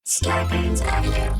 Scarpins Avenue.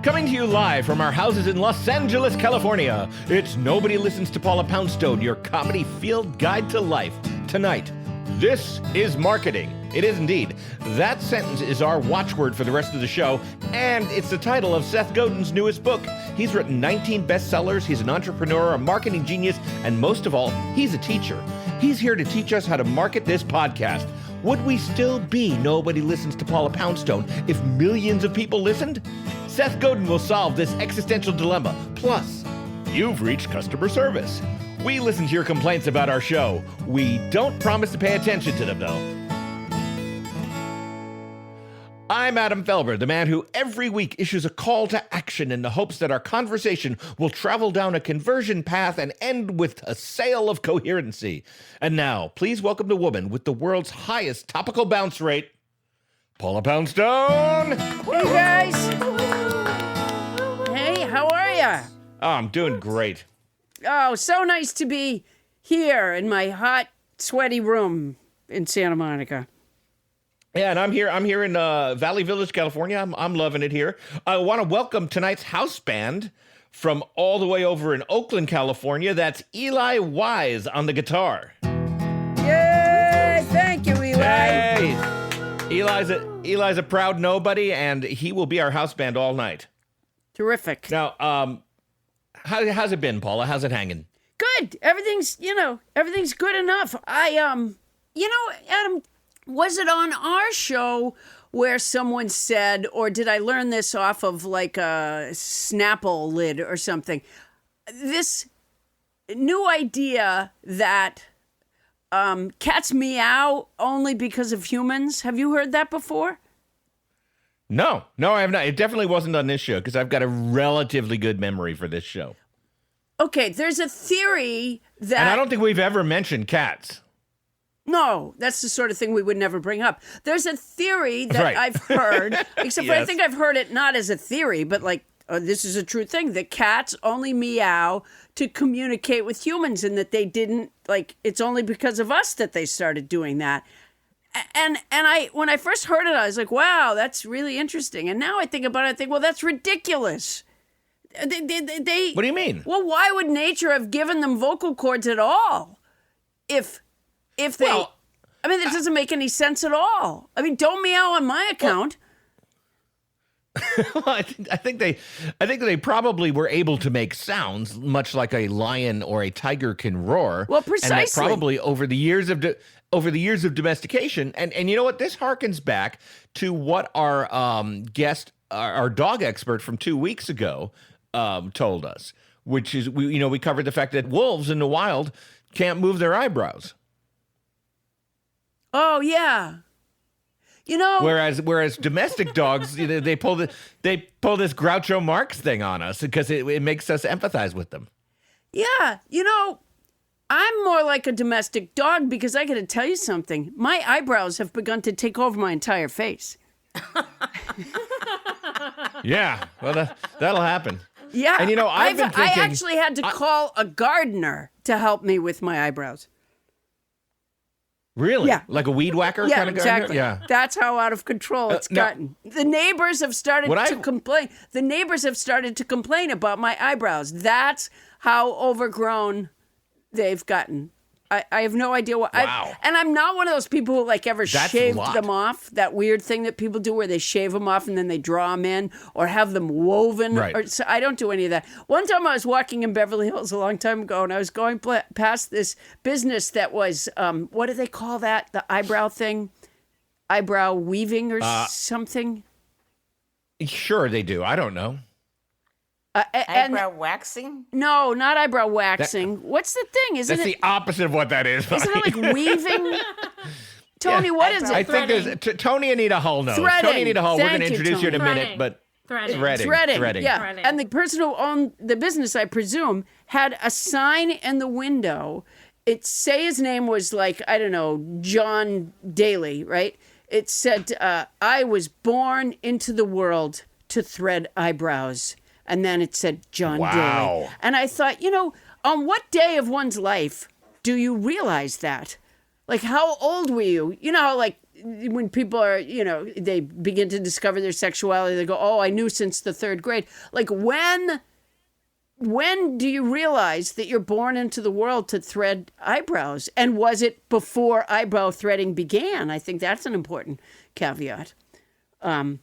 Coming to you live from our houses in Los Angeles, California, it's Nobody Listens to Paula Poundstone, your comedy field guide to life. Tonight, this is marketing. It is indeed. That sentence is our watchword for the rest of the show, and it's the title of Seth Godin's newest book. He's written 19 bestsellers, he's an entrepreneur, a marketing genius, and most of all, he's a teacher. He's here to teach us how to market this podcast. Would we still be Nobody Listens to Paula Poundstone if millions of people listened? Seth Godin will solve this existential dilemma. Plus, you've reached customer service. We listen to your complaints about our show. We don't promise to pay attention to them, though. I'm Adam Felber, the man who every week issues a call to action in the hopes that our conversation will travel down a conversion path and end with a sail of coherency. And now, please welcome the woman with the world's highest topical bounce rate, Paula Poundstone. Hey, guys. Hey, how are ya? Oh, I'm doing great. Oh, so nice to be here in my hot, sweaty room in Santa Monica. Yeah, and I'm here in Valley Village, California. I'm loving it here. I want to welcome tonight's house band from all the way over in Oakland, California. That's Eli Wise on the guitar. Yay! Thank you, Eli. Hey, Eli's a proud nobody, and he will be our house band all night. Terrific. Now, how's it been, Paula? How's it hanging? Good. Everything's good enough. Adam, was it on our show where someone said, or did I learn this off of like a Snapple lid or something? This new idea that cats meow only because of humans. Have you heard that before? No, I have not. It definitely wasn't on this show because I've got a relatively good memory for this show. Okay, there's a theory that... And I don't think we've ever mentioned cats. No, that's the sort of thing we would never bring up. There's a theory that right. I've heard, except for I Yes. think I've heard it not as a theory, but like, this is a true thing, that cats only meow to communicate with humans and that they didn't, like, it's only because of us that they started doing that. And when I first heard it, I was like, wow, that's really interesting. And now I think about it, I think, well, that's ridiculous. They What do you mean? Well, why would nature have given them vocal cords at all? If they, Well, I mean, it doesn't make any sense at all. I mean, don't meow on my account. Well, I think they probably were able to make sounds much like a lion or a tiger can roar. Well, And precisely. that probably over the years of domestication, and you know what? This harkens back to what our guest, our dog expert from 2 weeks ago, told us, which is we covered the fact that wolves in the wild can't move their eyebrows. Oh yeah, Whereas domestic dogs, they pull this Groucho Marx thing on us because it makes us empathize with them. yeah. I'm more like a domestic dog because I got to tell you something. My eyebrows have begun to take over my entire face. Yeah, well, that'll happen. Yeah, And I've been thinking, I actually had to call a gardener to help me with my eyebrows. Really? Yeah. Like a weed whacker Yeah, kind of gardener? exactly. Yeah. That's how out of control it's now- gotten. The neighbors have started What to complain. The neighbors have started to complain about my eyebrows. That's how overgrown they've gotten. I have no idea what. Wow. And I'm not one of those people who like ever That's a shaved lot. them off. That weird thing that people do where they shave them off and then they draw them in or have them woven. Right. So I don't do any of that. One time I was walking in Beverly Hills a long time ago and I was going past this business that was, what do they call that? The eyebrow thing? Eyebrow weaving or something? Sure they do. I don't know. Eyebrow waxing? No, not eyebrow waxing. What's the thing? Isn't That's it? the opposite of what that is. Isn't it like weaving? Tony, Yeah. what is it? I think there's Tony Anita Hull knows. Threading. Tony Anita Hull, we're going to Thank you, introduce you in a Tony. minute, but Threading. threading. Yeah. Threading. And the person who owned the business, I presume, had a sign in the window. Say his name was like, I don't know, John Daly, right? It said, I was born into the world to thread eyebrows. And then it said John Wow. Daly. And I thought, on what day of one's life do you realize that? Like, how old were you? You know, how, like, when people are, you know, they begin to discover their sexuality, they go, oh, I knew since the 3rd grade. Like, when do you realize that you're born into the world to thread eyebrows? And was it before eyebrow threading began? I think that's an important caveat. I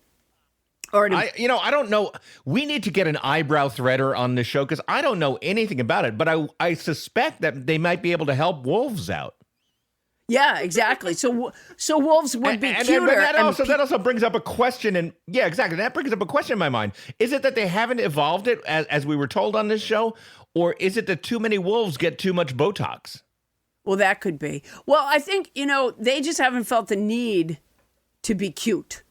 don't know. We need to get an eyebrow threader on this show because I don't know anything about it, but I suspect that they might be able to help wolves out. Yeah, exactly. So wolves would be cuter. That also brings up a question, and yeah, exactly. That brings up a question in my mind. Is it that they haven't evolved it as we were told on this show, or is it that too many wolves get too much Botox? Well, that could be. Well, I think, you know, they just haven't felt the need to be cute,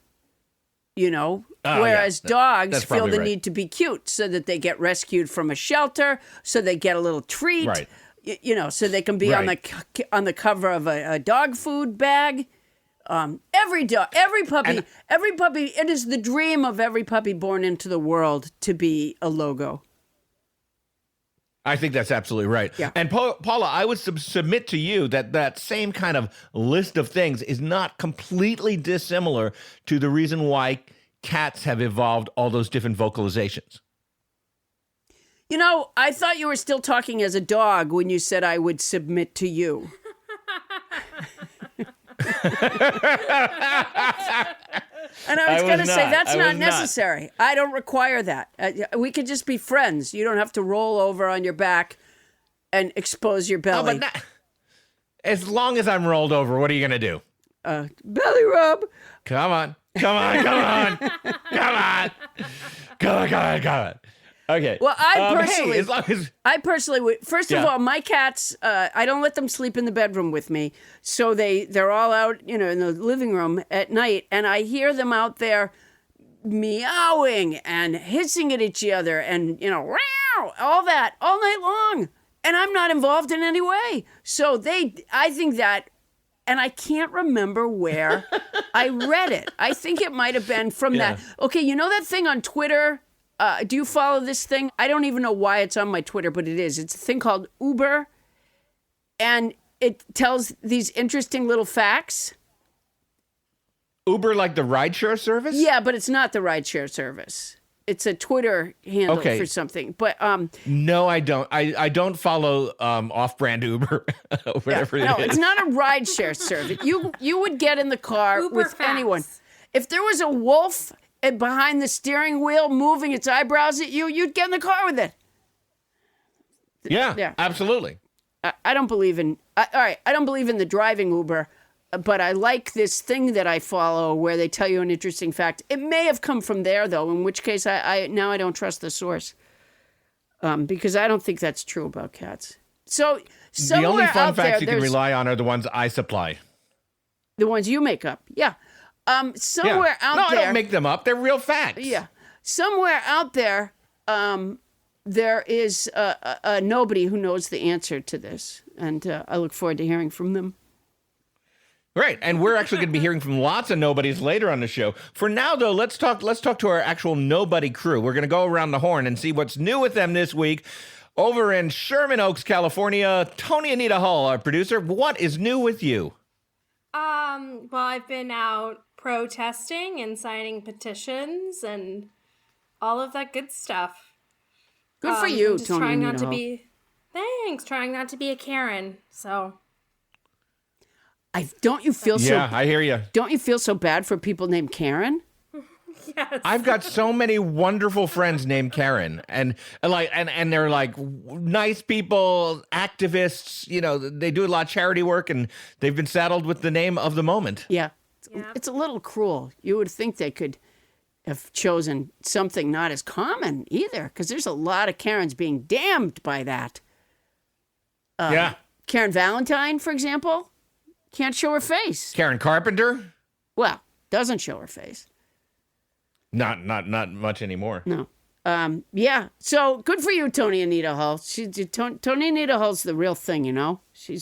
you know, whereas dogs feel the need to be cute so that they get rescued from a shelter, so they get a little treat. Right. You know, so they can be on the cover of a dog food bag. Every puppy, it is the dream of every puppy born into the world to be a logo. I think that's absolutely right. Yeah. And Paula, I would submit to you that same kind of list of things is not completely dissimilar to the reason why cats have evolved all those different vocalizations. You know, I thought you were still talking as a dog when you said I would submit to you. And I was going to say, that's not necessary. I don't require that. We could just be friends. You don't have to roll over on your back and expose your belly. As long as I'm rolled over, what are you going to do? Belly rub. Come on. Okay. Well, I personally would. First of all, my cats, I don't let them sleep in the bedroom with me, so they're all out, you know, in the living room at night, and I hear them out there meowing and hissing at each other, and you know, meow, all that all night long, and I'm not involved in any way. So I think that. And I can't remember where I read it. I think it might have been from that. Okay, you know that thing on Twitter? Do you follow this thing? I don't even know why it's on my Twitter, but it is. It's a thing called Uber. And it tells these interesting little facts. Uber, like the rideshare service? Yeah, but it's not the rideshare service. It's a Twitter handle for something. But no, I don't. I don't follow off-brand Uber, whatever it is. No, it's not a rideshare service. You would get in the car Uber with facts. anyone. If there was a wolf behind the steering wheel moving its eyebrows at you, you'd get in the car with it. Yeah. Absolutely. I don't believe in. All right, I don't believe in the driving Uber. But I like this thing that I follow where they tell you an interesting fact. It may have come from there, though, in which case I don't trust the source. Because I don't think that's true about cats. So the only fun facts you can rely on are the ones I supply. The ones you make up. Yeah. Somewhere out there. No, I don't make them up. They're real facts. Yeah. Somewhere out there, there is a nobody who knows the answer to this. And I look forward to hearing from them. Right, and we're actually going to be hearing from lots of nobodies later on the show. For now, though, let's talk to our actual nobody crew. We're going to go around the horn and see what's new with them this week. Over in Sherman Oaks, California, Tony Anita Hall, our producer, what is new with you? Well, I've been out protesting and signing petitions and all of that good stuff. Good for you, just Tony trying Anita not to Hall. trying not to be a Karen. So. Don't you feel Yeah, I hear you. Don't you feel so bad for people named Karen? Yes. I've got so many wonderful friends named Karen, and they're like nice people, activists. You know, they do a lot of charity work, and they've been saddled with the name of the moment. Yeah. It's a little cruel. You would think they could have chosen something not as common either, because there's a lot of Karens being damned by that. Yeah. Karen Valentine, for example. Can't show her face. Karen Carpenter? Well, doesn't show her face. Not much anymore. No. Yeah. So good for you, Tony Anita Hall. Tony Anita Hall's the real thing, you know. She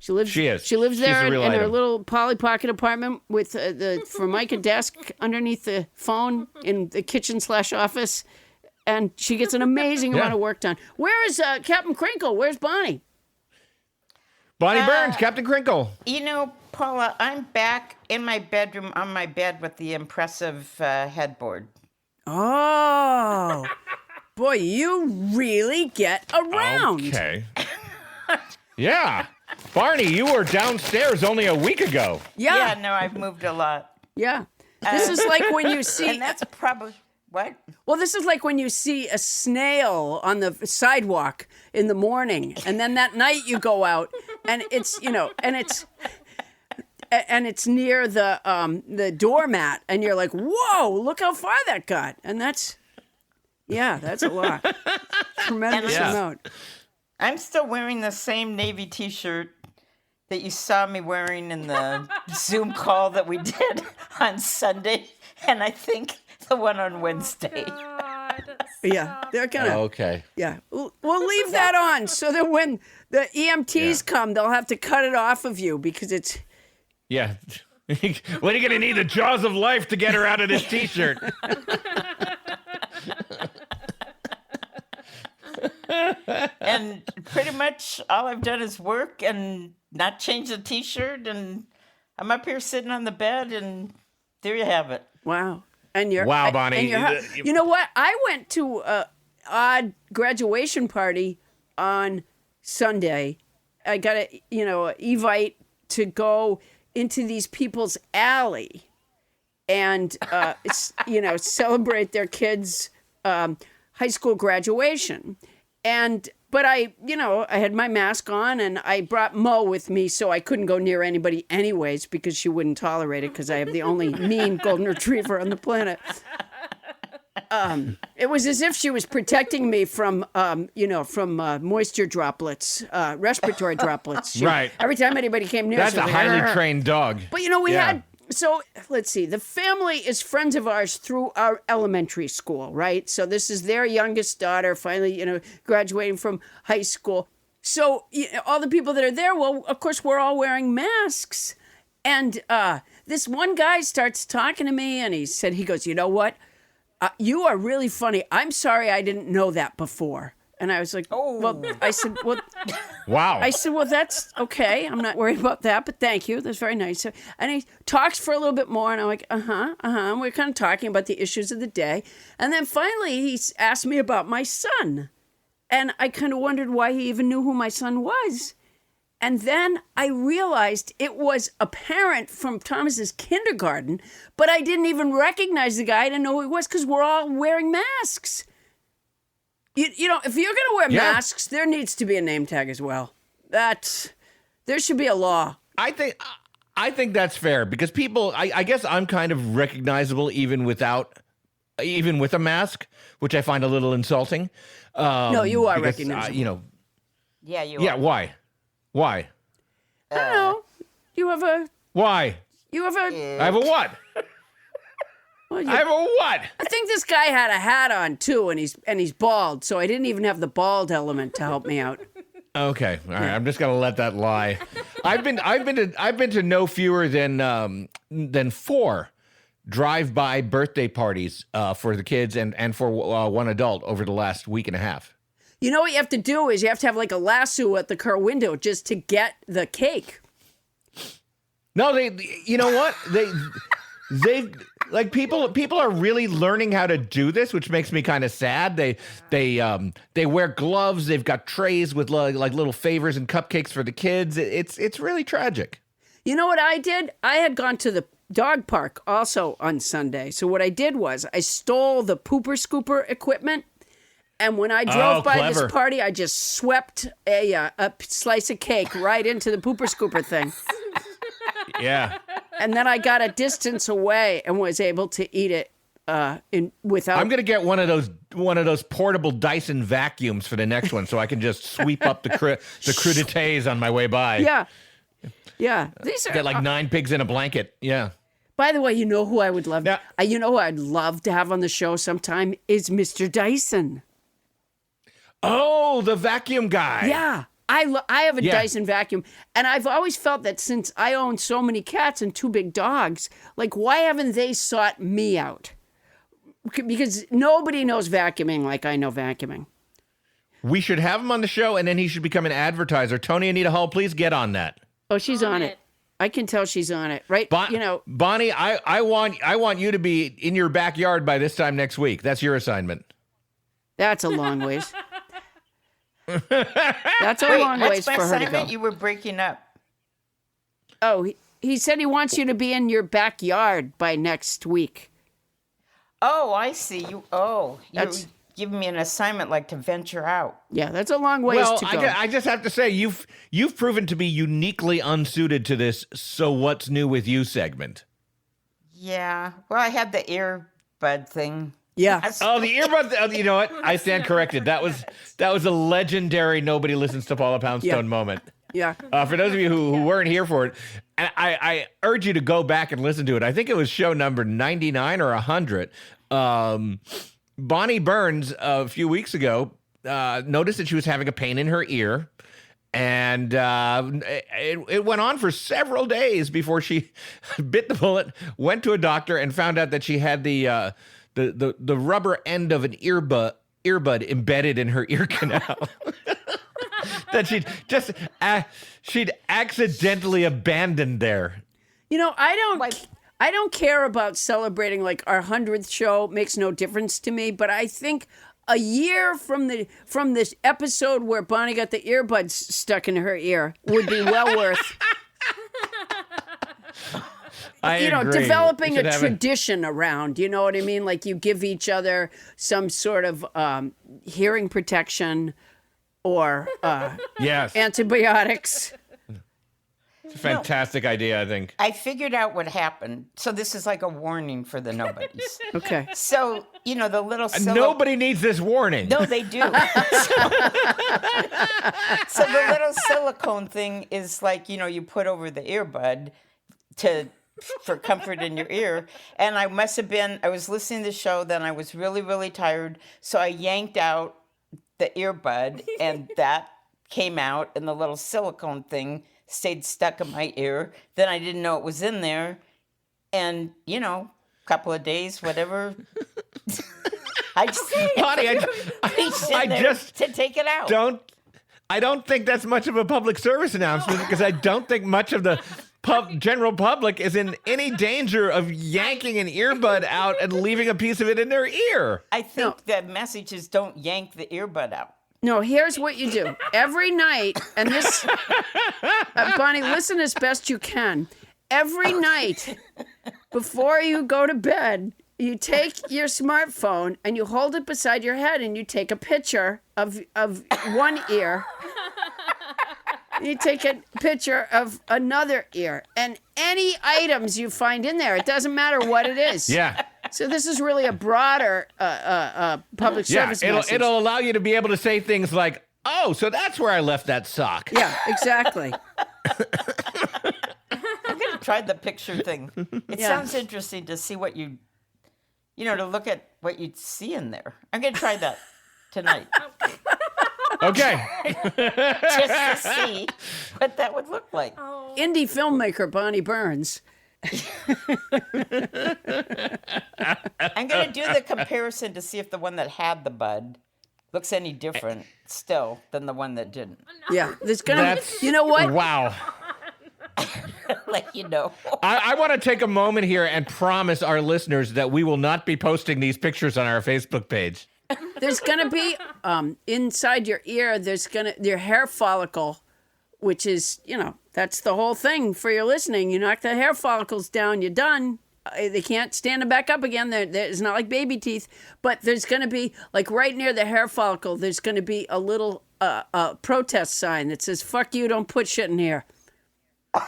lives. She is. She lives She's there a real in her item. little Polly Pocket apartment with the Formica desk underneath the phone in the kitchen/office, and she gets an amazing amount of work done. Where is Captain Crinkle? Where's Bonnie? Bonnie Burns, Captain Crinkle. You know, Paula, I'm back in my bedroom on my bed with the impressive headboard. Oh, boy, you really get around. Okay. Yeah. Barney, you were downstairs only a week ago. Yeah. Yeah, no, I've moved a lot. Yeah. This is like when you see... And that's probably... What? Well, this is like when you see a snail on the sidewalk in the morning, and then that night you go out, and it's, and it's near the doormat, and you're like, whoa, look how far that got. And that's a lot. Tremendous amount. I'm still wearing the same navy T-shirt that you saw me wearing in the Zoom call that we did on Sunday, and I think the one on Wednesday. Yeah, they're gonna. Okay. Yeah, we'll leave that on so that when the EMTs come, they'll have to cut it off of you because it's. Yeah. When are you going to need the jaws of life to get her out of this T-shirt? And pretty much all I've done is work and not change the T-shirt, and I'm up here sitting on the bed, and there you have it. Wow. And you're Wow, Bonnie. And you know what? I went to a odd graduation party on Sunday. I got a Evite to go into these people's alley and celebrate their kids' high school graduation. But I had my mask on, and I brought Mo with me, so I couldn't go near anybody anyways because she wouldn't tolerate it because I have the only mean golden retriever on the planet. It was as if she was protecting me from moisture droplets, respiratory droplets. Right. Every time anybody came near, That's she a was highly like, trained dog. But we had. So let's see. The family is friends of ours through our elementary school, right? So this is their youngest daughter finally, graduating from high school. So all the people that are there, well, of course, we're all wearing masks. And this one guy starts talking to me, and he goes, you know what? You are really funny. I'm sorry I didn't know that before. And I was like, well, I said, well, wow. I said, well, that's okay. I'm not worried about that, but thank you. That's very nice. And he talks for a little bit more, and I'm like, And we're kind of talking about the issues of the day. And then finally, he asked me about my son. And I kind of wondered why he even knew who my son was. And then I realized it was a parent from Thomas's kindergarten, but I didn't even recognize the guy. I didn't know who he was because we're all wearing masks. If you're going to wear masks, there needs to be a name tag as well. There should be a law. I think that's fair because people, I guess I'm kind of recognizable even with a mask, which I find a little insulting. No, you are recognizable. Yeah, you are. Yeah, why? I don't know. You have a... Why? You have a... I have a what? Well, I have a what? I think this guy had a hat on too, and he's bald, so I didn't even have the bald element to help me out. Okay, all right. I'm just gonna let that lie. I've been to no fewer than 4 drive-by birthday parties for the kids and for one adult over the last week and a half. You know what you have to do is you have to have like a lasso at the car window just to get the cake. No, you know what? They like people are really learning how to do this, which makes me kind of sad. They wear gloves. They've got trays with like little favors and cupcakes for the kids. It's really tragic. You know what I did? I had gone to the dog park also on Sunday. So what I did was I stole the pooper scooper equipment. And when I drove by this party, I just swept a slice of cake right into the pooper scooper thing. Yeah. And then I got a distance away and was able to eat it without. I'm gonna get one of those portable Dyson vacuums for the next one, so I can just sweep up the crudités on my way by. Yeah. These are get like 9 pigs in a blanket. Yeah. By the way, you know who I would love. Yeah. You know who I'd love to have on the show sometime is Mr. Dyson. Oh, the vacuum guy. Yeah. I have a Dyson vacuum, and I've always felt that since I own so many cats and 2 big dogs, like, why haven't they sought me out? Because nobody knows vacuuming like I know vacuuming. We should have him on the show, and then he should become an advertiser. Tony Anita Hall, please get on that. Oh, she's on it. I can tell she's on it, right? Bonnie, I want you to be in your backyard by this time next week. That's your assignment. That's a long ways. That's a long ways for her to go. You were breaking up. Oh, he said he wants you to be in your backyard by next week. Oh, I see. You're giving me an assignment like to venture out. Yeah, that's a long ways to go. I just have to say, you've proven to be uniquely unsuited to this "So What's New with You" segment. Yeah. Well, I had the earbud thing. Yeah. Oh, the earbud. You know what? I stand corrected. That was a legendary "Nobody Listens to Paula Poundstone" moment. Yeah. For those of you who weren't here for it, and I urge you to go back and listen to it. I think it was show number 99 or 100. Bonnie Burns, a few weeks ago, noticed that she was having a pain in her ear. And it went on for several days before she bit the bullet, went to a doctor, and found out that she had the rubber end of an earbud embedded in her ear canal. That she'd accidentally abandoned there. I don't care about celebrating like our 100th show. Makes no difference to me. But I think a year from this episode where Bonnie got the earbuds stuck in her ear would be well worth. I agree. Developing a tradition around. You know what I mean? Like you give each other some sort of hearing protection or yes, antibiotics. It's a fantastic idea, I think. I figured out what happened. So this is like a warning for the nobodies. Okay. So, the little... Nobody needs this warning. No, they do. So the little silicone thing is like, you put over the earbud for comfort in your ear. And I was listening to the show, then I was really, really tired. So I yanked out the earbud and that came out and the little silicone thing stayed stuck in my ear. Then I didn't know it was in there. And, a couple of days, whatever. I just to take it out. I don't think that's much of a public service announcement because I don't think much of the general public is in any danger of yanking an earbud out and leaving a piece of it in their ear. I think the message is don't yank the earbud out. No, here's what you do. Every night, and this, Bonnie, listen as best you can. Every night, before you go to bed, you take your smartphone and you hold it beside your head and you take a picture of one ear. You take a picture of another ear and any items you find in there. It doesn't matter what it is. Yeah. So this is really a broader public service message. It'll allow you to be able to say things like, "Oh, so that's where I left that sock." Yeah, exactly. I'm going to try the picture thing. It sounds interesting to see what to look at what you'd see in there. I'm going to try that tonight. Okay. Just to see what that would look like. Oh. Indie filmmaker Bonnie Burns. I'm going to do the comparison to see if the one that had the bud looks any different still than the one that didn't. Yeah, there's gonna. You know what? Wow. Let you know. I want to take a moment here and promise our listeners that we will not be posting these pictures on our Facebook page. There's gonna be inside your ear. Your hair follicle, which is that's the whole thing for your listening. You knock the hair follicles down, you're done. They can't stand them back up again. It's not like baby teeth, but there's going to be, like right near the hair follicle, there's going to be a little protest sign that says, "Fuck you, don't put shit in here." All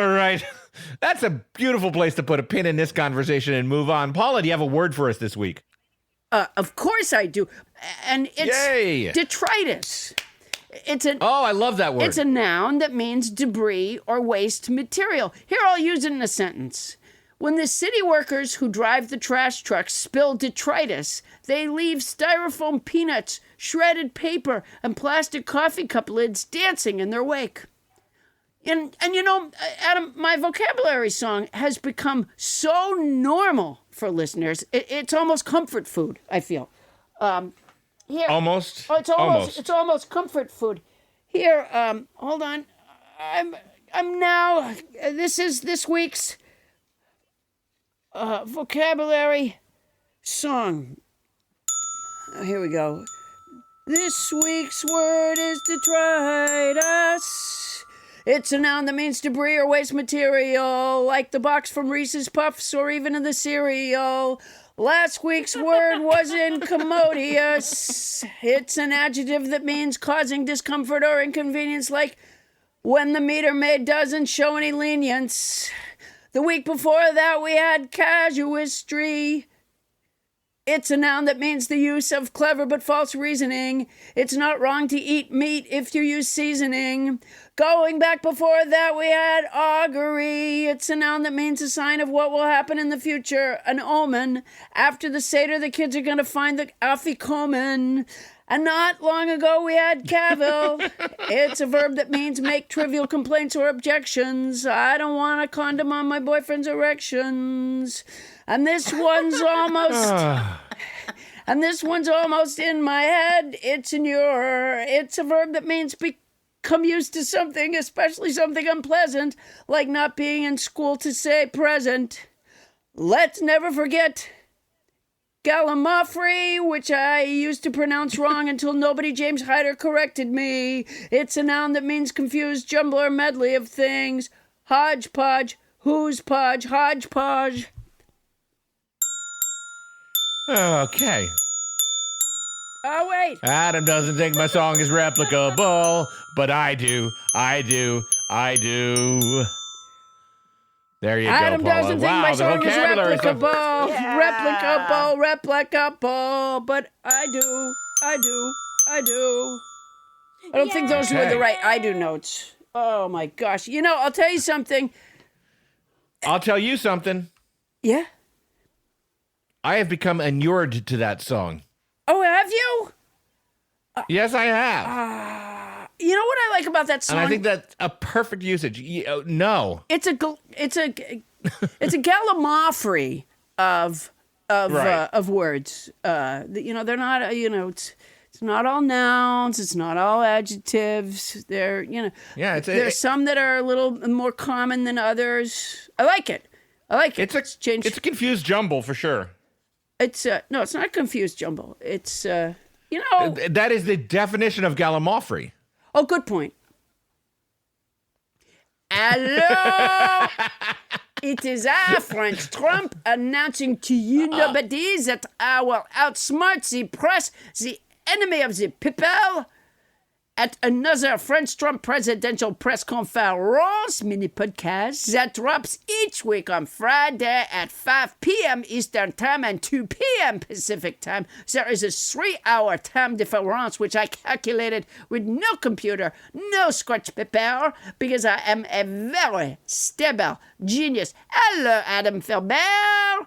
right. That's a beautiful place to put a pin in this conversation and move on. Paula, do you have a word for us this week? Of course I do. And it's Yay. detritus. Oh, I love that word. It's a noun that means debris or waste material. Here, I'll use it in a sentence. When the city workers who drive the trash trucks spill detritus, they leave styrofoam peanuts, shredded paper, and plastic coffee cup lids dancing in their wake. And Adam, my vocabulary song has become so normal for listeners. It's almost comfort food, I feel. Here. Almost. Oh, it's almost comfort food. Here, hold on. I'm now. This is this week's vocabulary song. Here we go. This week's word is detritus. It's a noun that means debris or waste material, like the box from Reese's Puffs or even in the cereal. Last week's word was incommodious. It's an adjective that means causing discomfort or inconvenience, like when the meter maid doesn't show any lenience. The week before that, we had casuistry. It's a noun that means the use of clever but false reasoning. It's not wrong to eat meat if you use seasoning. Going back before that, we had augury. It's a noun that means a sign of what will happen in the future, an omen. After the Seder, the kids are going to find the afikomen. And not long ago, we had cavil. It's a verb that means make trivial complaints or objections. I don't want a condom on my boyfriend's erections. And this one's almost... and this one's almost in my head. It's a verb that means become used to something, especially something unpleasant, like not being in school to say present. Let's never forget Gallimaufry, which I used to pronounce wrong until nobody James Hyder corrected me. It's a noun that means confused jumble or medley of things. Hodgepodge, who's podge, hodgepodge. Okay. Oh, wait. Adam doesn't think my song is replicable, but I do. There you Adam go, Paula. doesn't think my song is replicable. Yeah. Replicable, but I do. I don't think those were the right I do notes. Oh, my gosh. You know, I'll tell you something. I'll tell you something. Yeah? I have become inured to that song. Oh, have you? Yes, I have. You know what I like about that song? And I think that's a perfect usage. No. It's a gallimaufry of words. They're not. It's not all nouns. It's not all adjectives. There's some that are a little more common than others. I like it. It's a confused jumble for sure. No, it's not confused jumble. It's that is the definition of gallimaufry. Oh, good point. Hello! It is I, French Trump, announcing to you nobody that I will outsmart the press, the enemy of the people, at another French Trump presidential press conference mini podcast that drops each week on Friday at 5 p.m. Eastern Time and 2 p.m. Pacific Time. There is a 3-hour time difference, which I calculated with no computer, no scratch paper, because I am a very stable genius. Hello, Adam Philbert.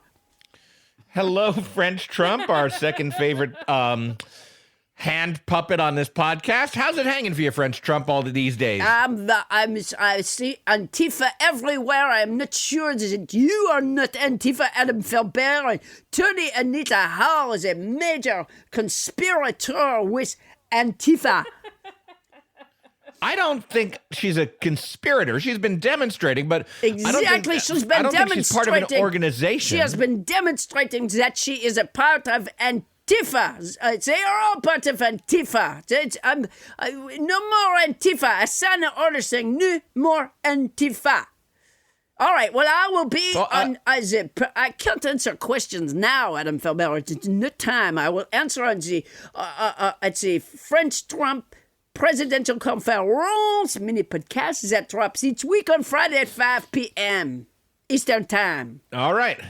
Hello, French Trump, our second favorite hand puppet on this podcast. How's it hanging for you, French Trump, all these days? I see Antifa everywhere. I'm not sure that you are not Antifa, Adam Philbert. Tony Anita Hall is a major conspirator with Antifa. I don't think she's a conspirator. She's been demonstrating, but exactly, she's been demonstrating. She's part of an organization. She has been demonstrating that she is a part of Antifa. They are all part of Antifa. No more Antifa. A sign of order saying no more Antifa. All right, well, I will be I can't answer questions now, Adam Philbert. It's no time. I will answer on the French Trump presidential conference mini podcast that drops each week on Friday at 5 p.m. Eastern Time. All right.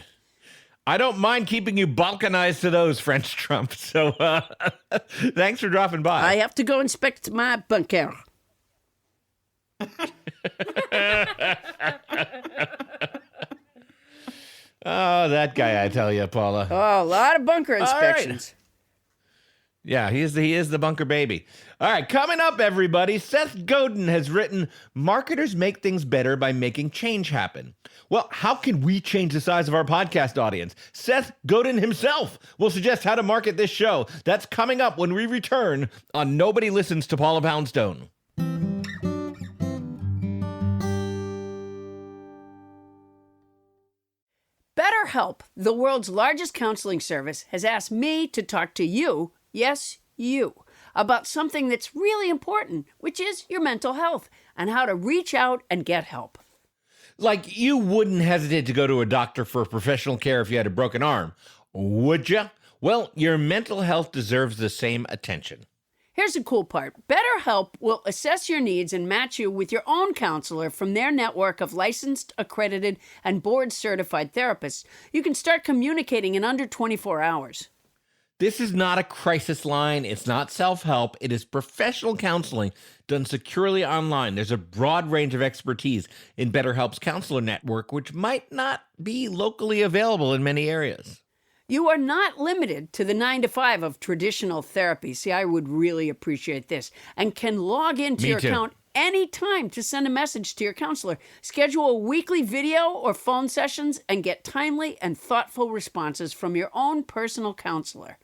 I don't mind keeping you balkanized to those, French Trump. So thanks for dropping by. I have to go inspect my bunker. Oh, that guy, I tell you, Paula. Oh, a lot of bunker inspections. Yeah, he is the bunker baby. All right, coming up, everybody, Seth Godin has written, Marketers Make Things Better by Making Change Happen. Well, how can we change the size of our podcast audience? Seth Godin himself will suggest how to market this show. That's coming up when we return on Nobody Listens to Paula Poundstone. BetterHelp, the world's largest counseling service, has asked me to talk to you, yes, you, about something that's really important, which is your mental health and how to reach out and get help. Like, you wouldn't hesitate to go to a doctor for professional care if you had a broken arm, would you? Well, your mental health deserves the same attention. Here's the cool part. BetterHelp will assess your needs and match you with your own counselor from their network of licensed, accredited, and board-certified therapists. You can start communicating in under 24 hours. This is not a crisis line. It's not self-help. It is professional counseling done securely online. There's a broad range of expertise in BetterHelp's counselor network, which might not be locally available in many areas. You are not limited to the 9 to 5 of traditional therapy. See, I would really appreciate this. And can log into your account anytime to send a message to your counselor. Schedule weekly video or phone sessions and get timely and thoughtful responses from your own personal counselor.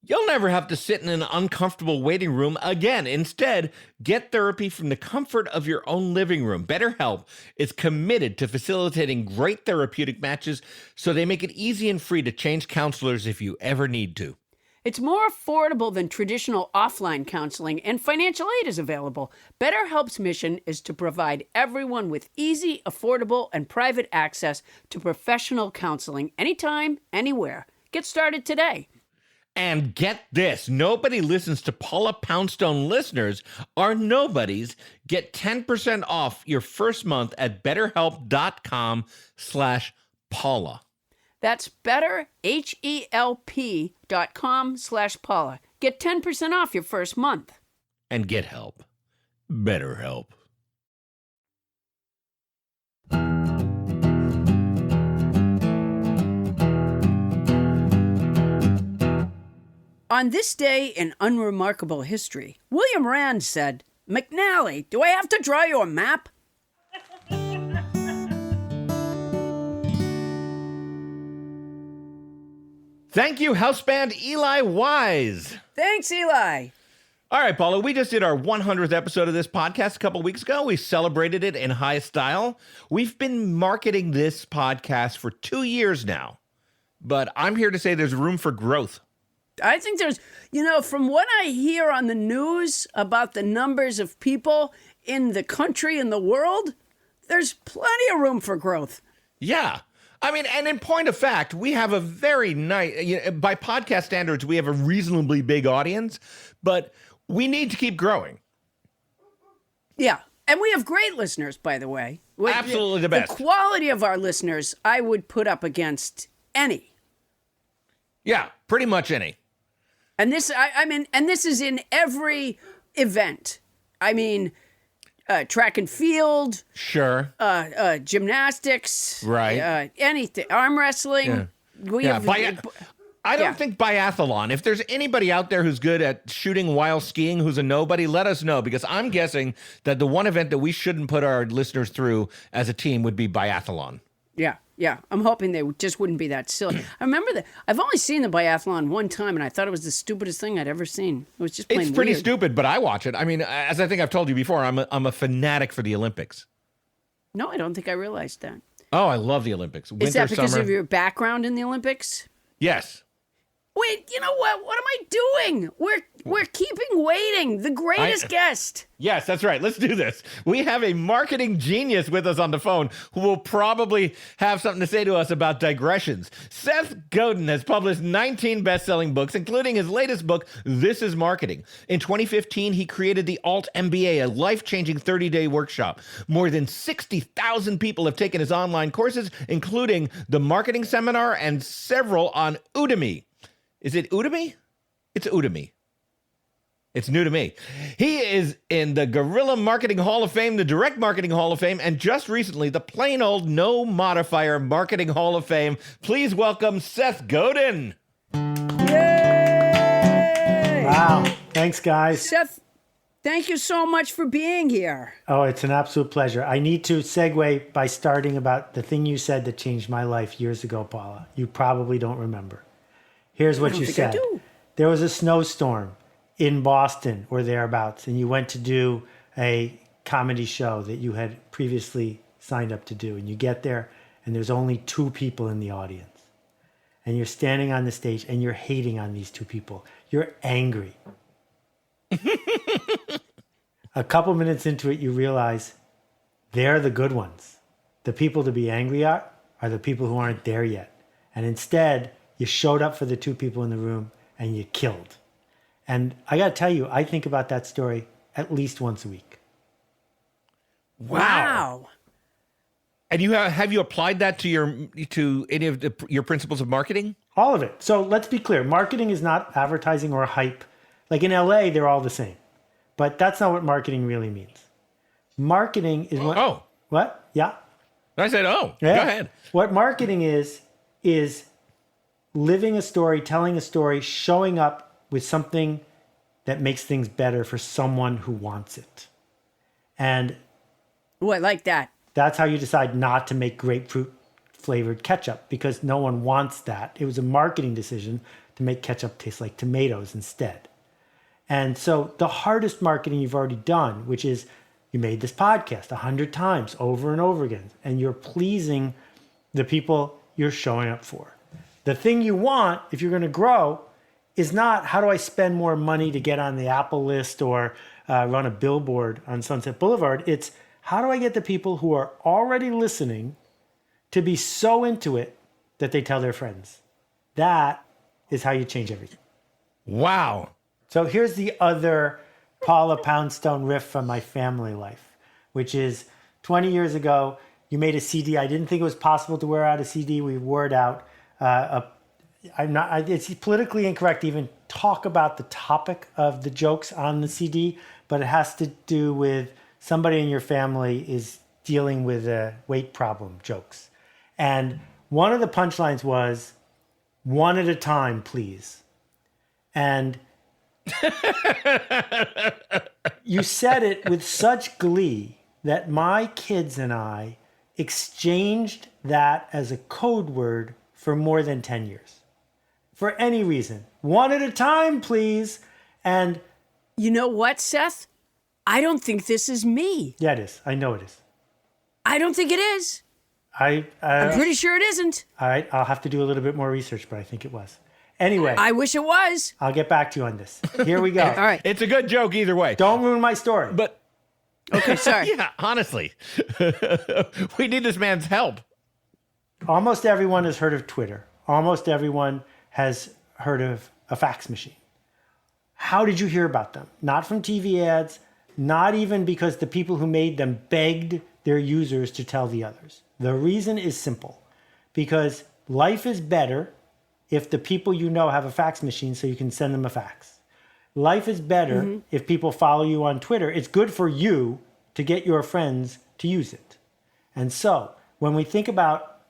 You'll never have to sit in an uncomfortable waiting room again. Instead, get therapy from the comfort of your own living room. BetterHelp is committed to facilitating great therapeutic matches, so they make it easy and free to change counselors if you ever need to. It's more affordable than traditional offline counseling, and financial aid is available. BetterHelp's mission is to provide everyone with easy, affordable, and private access to professional counseling anytime, anywhere. Get started today. And get this, Nobody Listens to Paula Poundstone listeners are nobodies. Get 10% off your first month at betterhelp.com/Paula. That's betterhelp.com/Paula. Get 10% off your first month. And get help. BetterHelp. On this day in unremarkable history, William Rand said, "McNally, do I have to draw you a map?" Thank you, house band Eli Wise. Thanks, Eli. All right, Paula, we just did our 100th episode of this podcast a couple weeks ago. We celebrated it in high style. We've been marketing this podcast for 2 years now, but I'm here to say there's room for growth. I think there's, from what I hear on the news about the numbers of people in the country and the world, there's plenty of room for growth. Yeah. I mean, and in point of fact, we have a very nice, by podcast standards, we have a reasonably big audience, but we need to keep growing. Yeah. And we have great listeners, by the way. Absolutely the best. The quality of our listeners, I would put up against any. Yeah, pretty much any. And this, and this is in every event. I mean, track and field. Sure. Gymnastics. Right. Anything. Arm wrestling. Yeah. I don't think biathlon. If there's anybody out there who's good at shooting while skiing who's a nobody, let us know, because I'm guessing that the one event that we shouldn't put our listeners through as a team would be biathlon. Yeah. I'm hoping they just wouldn't be that silly. I remember that. I've only seen the biathlon one time, and I thought it was the stupidest thing I'd ever seen. It was just plain It's pretty weird. stupid, but I watch it. I mean, as I think I've told you before, I'm a fanatic for the Olympics. No, I don't think I realized that. Oh, I love the Olympics. Winter, Is that because summer. of your background in the Olympics? Yes. Wait, you know what? What am I doing? We're keeping waiting. The greatest guest. Yes, that's right. Let's do this. We have a marketing genius with us on the phone who will probably have something to say to us about digressions. Seth Godin has published 19 best-selling books, including his latest book, This is Marketing. In 2015, he created the Alt MBA, a life-changing 30-day workshop. More than 60,000 people have taken his online courses, including the marketing seminar and several on Udemy. Is it Udemy? It's Udemy. It's new to me. He is in the Guerrilla Marketing Hall of Fame, the Direct Marketing Hall of Fame, and just recently, the plain old no modifier Marketing Hall of Fame. Please welcome Seth Godin. Yay! Wow. Thanks, guys. Seth, thank you so much for being here. Oh, it's an absolute pleasure. I need to segue by starting about the thing you said that changed my life years ago, Paula. You probably don't remember. Here's what you said. I do. There was a snowstorm in Boston or thereabouts, and you went to do a comedy show that you had previously signed up to do. And you get there, and there's only 2 people in the audience. And you're standing on the stage, and you're hating on these 2 people. You're angry. A couple minutes into it, you realize they're the good ones. The people to be angry at are the people who aren't there yet. And instead, you showed up for the 2 people in the room, and you killed. And I got to tell you, I think about that story at least once a week. Wow. And you have you applied that to any of your principles of marketing? All of it. So let's be clear. Marketing is not advertising or hype. Like in LA, they're all the same. But that's not what marketing really means. Marketing is what... Oh. What? Yeah. I said, oh, Yeah. Go ahead. What marketing is living a story, telling a story, showing up with something that makes things better for someone who wants it. And Oh, I like that. that's how you decide not to make grapefruit flavored ketchup, because no one wants that. It was a marketing decision to make ketchup taste like tomatoes instead. And so the hardest marketing you've already done, which is you made this podcast 100 times over and over again, and you're pleasing the people you're showing up for. The thing you want, if you're going to grow, is not how do I spend more money to get on the Apple list or run a billboard on Sunset Boulevard. It's how do I get the people who are already listening to be so into it that they tell their friends. That is how you change everything. Wow. So here's the other Paula Poundstone riff from my family life, which is 20 years ago, you made a CD. I didn't think it was possible to wear out a CD. We wore it out. It's politically incorrect to even talk about the topic of the jokes on the CD, but it has to do with somebody in your family is dealing with a weight problem jokes. And one of the punchlines was, 1 at a time, please. And you said it with such glee that my kids and I exchanged that as a code word for more than 10 years. For any reason. 1 at a time, please. And You know what, Seth? I don't think this is me. yeah, it is. I know it is. I don't think it is. I'm Pretty sure it isn't. all right, I'll have to do a little bit more research, but I think it was. Anyway, I wish it was. I'll get back to you on this. Here we go. All right. It's a good joke either way. Don't ruin my story. But Okay, sorry. yeah, honestly, we need this man's help. Almost everyone has heard of Twitter. Almost everyone has heard of a fax machine. How did you hear about them? Not from TV ads, not even because the people who made them begged their users to tell the others. The reason is simple. Because life is better if the people you know have a fax machine so you can send them a fax. Life is better if people follow you on Twitter. It's good for you to get your friends to use it. And so when we think about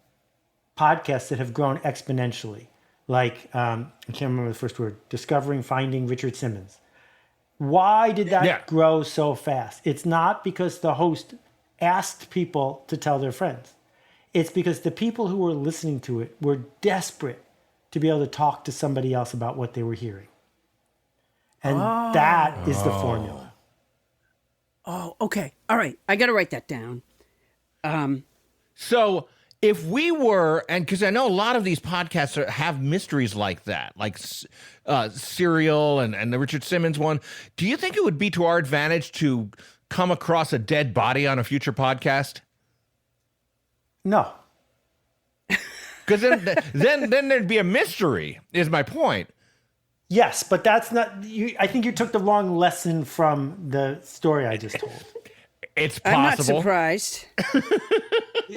podcasts that have grown exponentially, like, I can't remember the first word, discovering, finding Richard Simmons. Why did that grow so fast? It's not because the host asked people to tell their friends. It's because the people who were listening to it were desperate to be able to talk to somebody else about what they were hearing. And that is the formula. Oh, okay. All right. I got to write that down. So if we were, and because I know a lot of these podcasts have mysteries like that, like Serial and the Richard Simmons one, do you think it would be to our advantage to come across a dead body on a future podcast? No. Because then there'd be a mystery, is my point. Yes, but that's not, I think you took the wrong lesson from the story I just told. It's I'm not possible. surprised.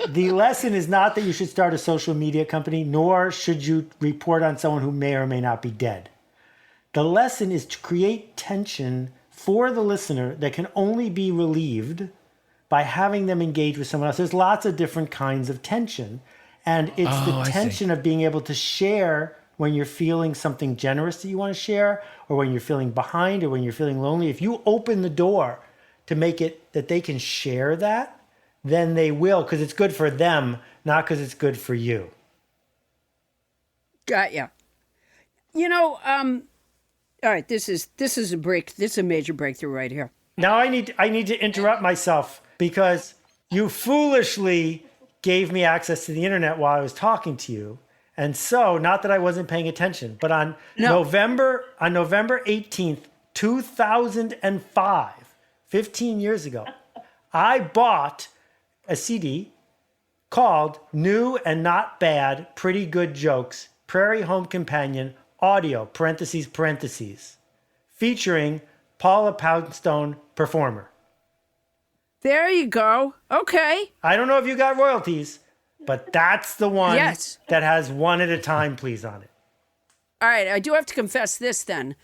The lesson is not that you should start a social media company, nor should you report on someone who may or may not be dead. The lesson is to create tension for the listener that can only be relieved by having them engage with someone else. There's lots of different kinds of tension. And it's the tension of being able to share when you're feeling something generous that you want to share, or when you're feeling behind, or when you're feeling lonely, if you open the door to make it that they can share that, then they will, because it's good for them, not because it's good for you. Got ya. All right, this is a break. This is a major breakthrough right here. Now I need to interrupt myself because you foolishly gave me access to the internet while I was talking to you. And so, not that I wasn't paying attention, but on November 18th, 2005, 15 years ago, I bought a CD called New and Not Bad, Pretty Good Jokes, Prairie Home Companion, audio, parentheses, featuring Paula Poundstone, performer. There you go. Okay. I don't know if you got royalties, but that's the one Yes. that has One at a Time, please, on it. All right, I do have to confess this then.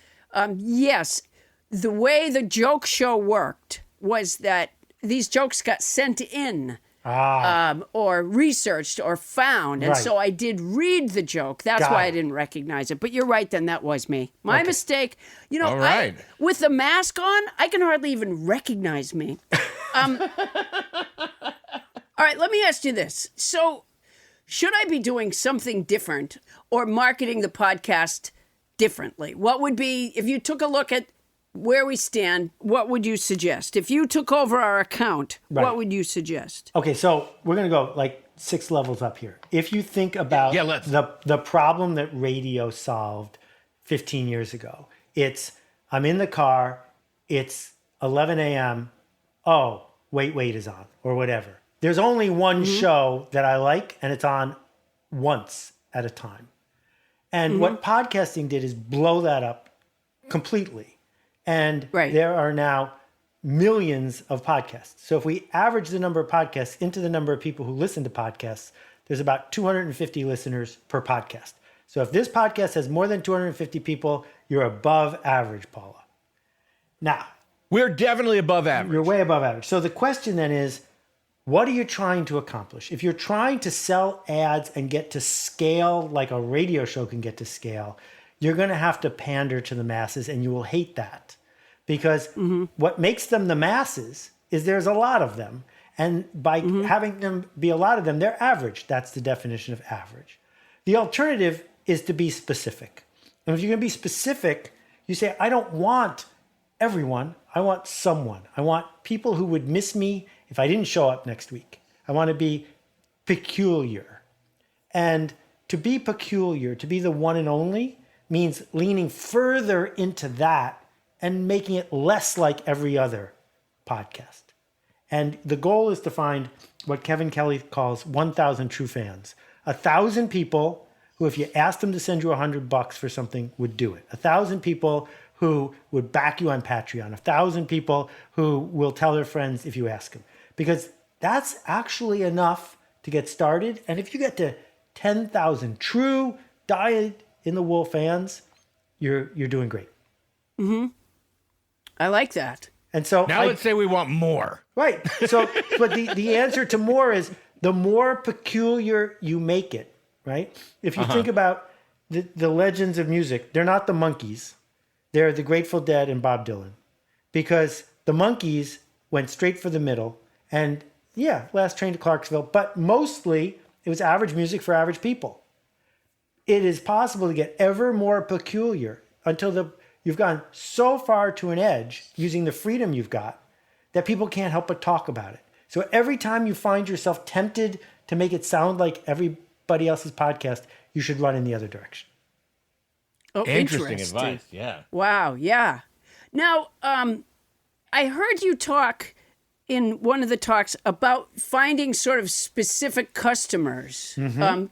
Yes, the way the joke show worked was that these jokes got sent in or researched or found. And Right. so I did read the joke. That's Got why I it. didn't recognize it. But you're right, then that was me. My mistake. All right. With the mask on, I can hardly even recognize me. All right, let me ask you this. So, should I be doing something different or marketing the podcast differently? What would be, if you took a look at where we stand, what would you suggest? If you took over our account, Right. what would you suggest? Okay, so we're going to go like 6 levels up here. If you think about let's. the problem that radio solved 15 years ago, it's I'm in the car, it's 11 a.m., oh, wait is on, or whatever. There's only one show that I like, and it's on once at a time. And what podcasting did is blow that up completely. And Right. there are now millions of podcasts. So if we average the number of podcasts into the number of people who listen to podcasts, there's about 250 listeners per podcast. So if this podcast has more than 250 people, you're above average, Paula. Now, We're definitely above average. you're way above average. So the question then is, what are you trying to accomplish? If you're trying to sell ads and get to scale like a radio show can get to scale, you're going to have to pander to the masses, and you will hate that. Because what makes them the masses is there's a lot of them. And by having them be a lot of them, they're average. That's the definition of average. The alternative is to be specific. And if you're going to be specific, you say, I don't want everyone. I want someone. I want people who would miss me if I didn't show up next week. I want to be peculiar. And to be peculiar, to be the one and only, means leaning further into that and making it less like every other podcast. And the goal is to find what Kevin Kelly calls 1,000 true fans. 1,000 people who, if you asked them to send you $100 for something, would do it. 1,000 people who would back you on Patreon. 1,000 people who will tell their friends if you ask them. Because that's actually enough to get started. And if you get to 10,000 true dyed-in-the-wool fans, you're doing great. I like that. And so Now let's say we want more. Right. So, but the answer to more is the more peculiar you make it, right? If you think about the legends of music, they're not the Monkees. They're the Grateful Dead and Bob Dylan. Because the Monkees went straight for the middle. And yeah, Last Train to Clarksville. But mostly it was average music for average people. It is possible to get ever more peculiar until you've gone so far to an edge using the freedom you've got that people can't help but talk about it. So every time you find yourself tempted to make it sound like everybody else's podcast, you should run in the other direction. Oh, Interesting advice. Yeah. Wow, yeah. Now, I heard you talk in one of the talks about finding sort of specific customers.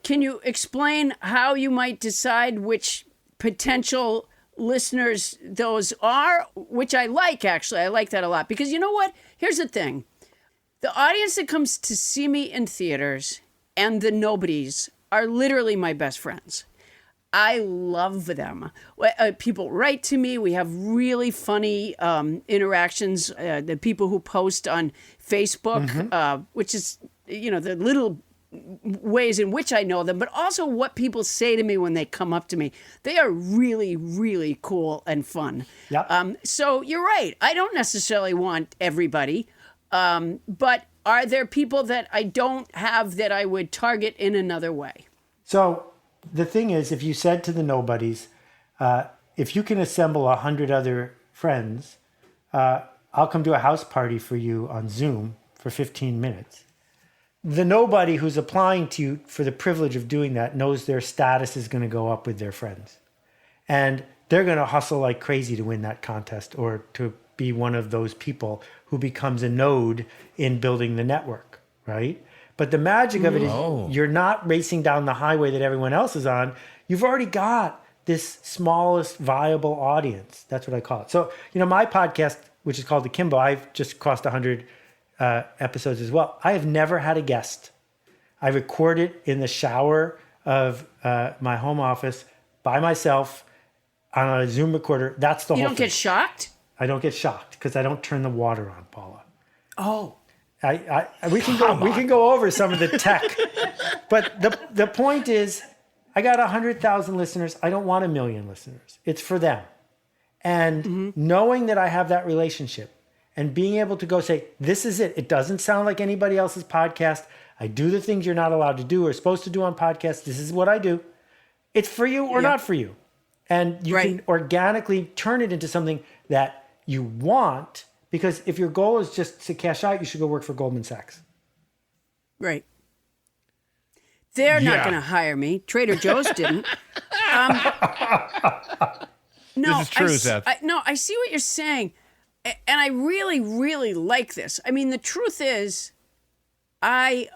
Can you explain how you might decide which potential listeners those are? Which I like, actually. I like that a lot. Because you know what? Here's the thing. The audience that comes to see me in theaters and the nobodies are literally my best friends. I love them. People write to me. We have really funny interactions. The people who post on Facebook, which is, the little ways in which I know them, but also what people say to me when they come up to me. They are really, really cool and fun. Yep. So you're right. I don't necessarily want everybody, but are there people that I don't have that I would target in another way? So the thing is, if you said to the nobodies, if you can assemble 100 other friends, I'll come to a house party for you on Zoom for 15 minutes. The nobody who's applying to you for the privilege of doing that knows their status is going to go up with their friends. And they're going to hustle like crazy to win that contest or to be one of those people who becomes a node in building the network, right? But the magic of it is you're not racing down the highway that everyone else is on. You've already got this smallest viable audience. That's what I call it. So, my podcast, which is called The Kimbo, I've just crossed 100 episodes as well. I have never had a guest. I record it in the shower of my home office by myself on a Zoom recorder. That's the whole thing. You don't get shocked? I don't get shocked because I don't turn the water on, Paula. Oh. We can go over some of the tech, but the point is, I got 100,000 listeners. I don't want 1 million listeners. It's for them, and knowing that I have that relationship and being able to go say, this is it. It doesn't sound like anybody else's podcast. I do the things you're not allowed to do or supposed to do on podcasts. This is what I do. It's for you or not for you, and you can organically turn it into something that you want. Because if your goal is just to cash out, you should go work for Goldman Sachs. Right. They're not going to hire me. Trader Joe's didn't. No, this is true, Seth. I see what you're saying. And I really, really like this. I mean, the truth is, I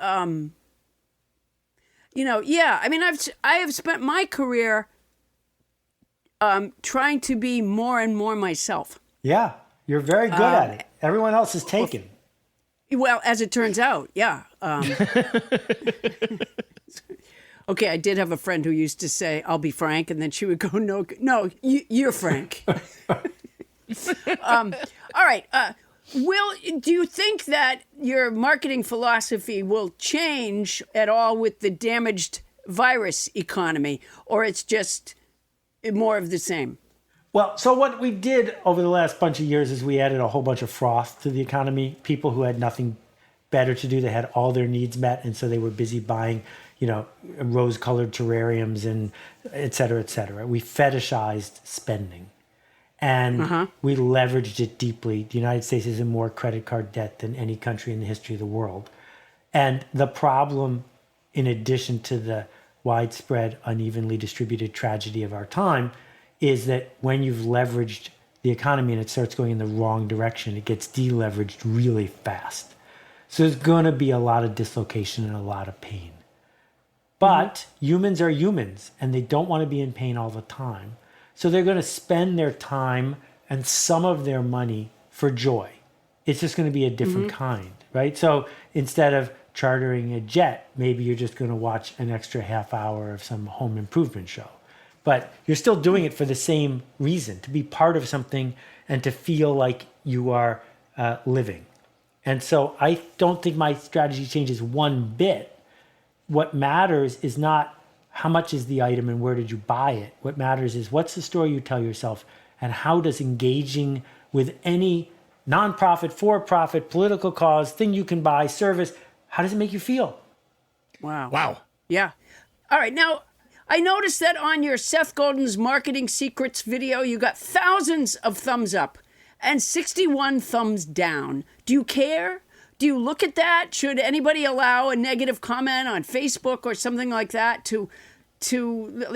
have spent my career trying to be more and more myself. Yeah. You're very good at it. Everyone else is taken. Well, as it turns out, yeah. Okay, I did have a friend who used to say, "I'll be frank," and then she would go, "No, you're frank." All right. Do you think that your marketing philosophy will change at all with the damaged virus economy, or it's just more of the same? Well, so what we did over the last bunch of years is we added a whole bunch of froth to the economy. People who had nothing better to do, they had all their needs met, and so they were busy buying, rose-colored terrariums and et cetera, et cetera. We fetishized spending, and we leveraged it deeply. The United States is in more credit card debt than any country in the history of the world. And the problem, in addition to the widespread, unevenly distributed tragedy of our time, is that when you've leveraged the economy and it starts going in the wrong direction, it gets deleveraged really fast. So there's going to be a lot of dislocation and a lot of pain. But humans are humans, and they don't want to be in pain all the time. So they're going to spend their time and some of their money for joy. It's just going to be a different kind, right? So instead of chartering a jet, maybe you're just going to watch an extra half hour of some home improvement show. But you're still doing it for the same reason, to be part of something and to feel like you are living. And so I don't think my strategy changes one bit. What matters is not how much is the item and where did you buy it. What matters is what's the story you tell yourself, and how does engaging with any nonprofit, for-profit, political cause, thing you can buy, service, how does it make you feel? Wow. Yeah. All right. Now, I noticed that on your Seth Godin's Marketing Secrets video, you got thousands of thumbs up and 61 thumbs down. Do you care? Do you look at that? Should anybody allow a negative comment on Facebook or something like that to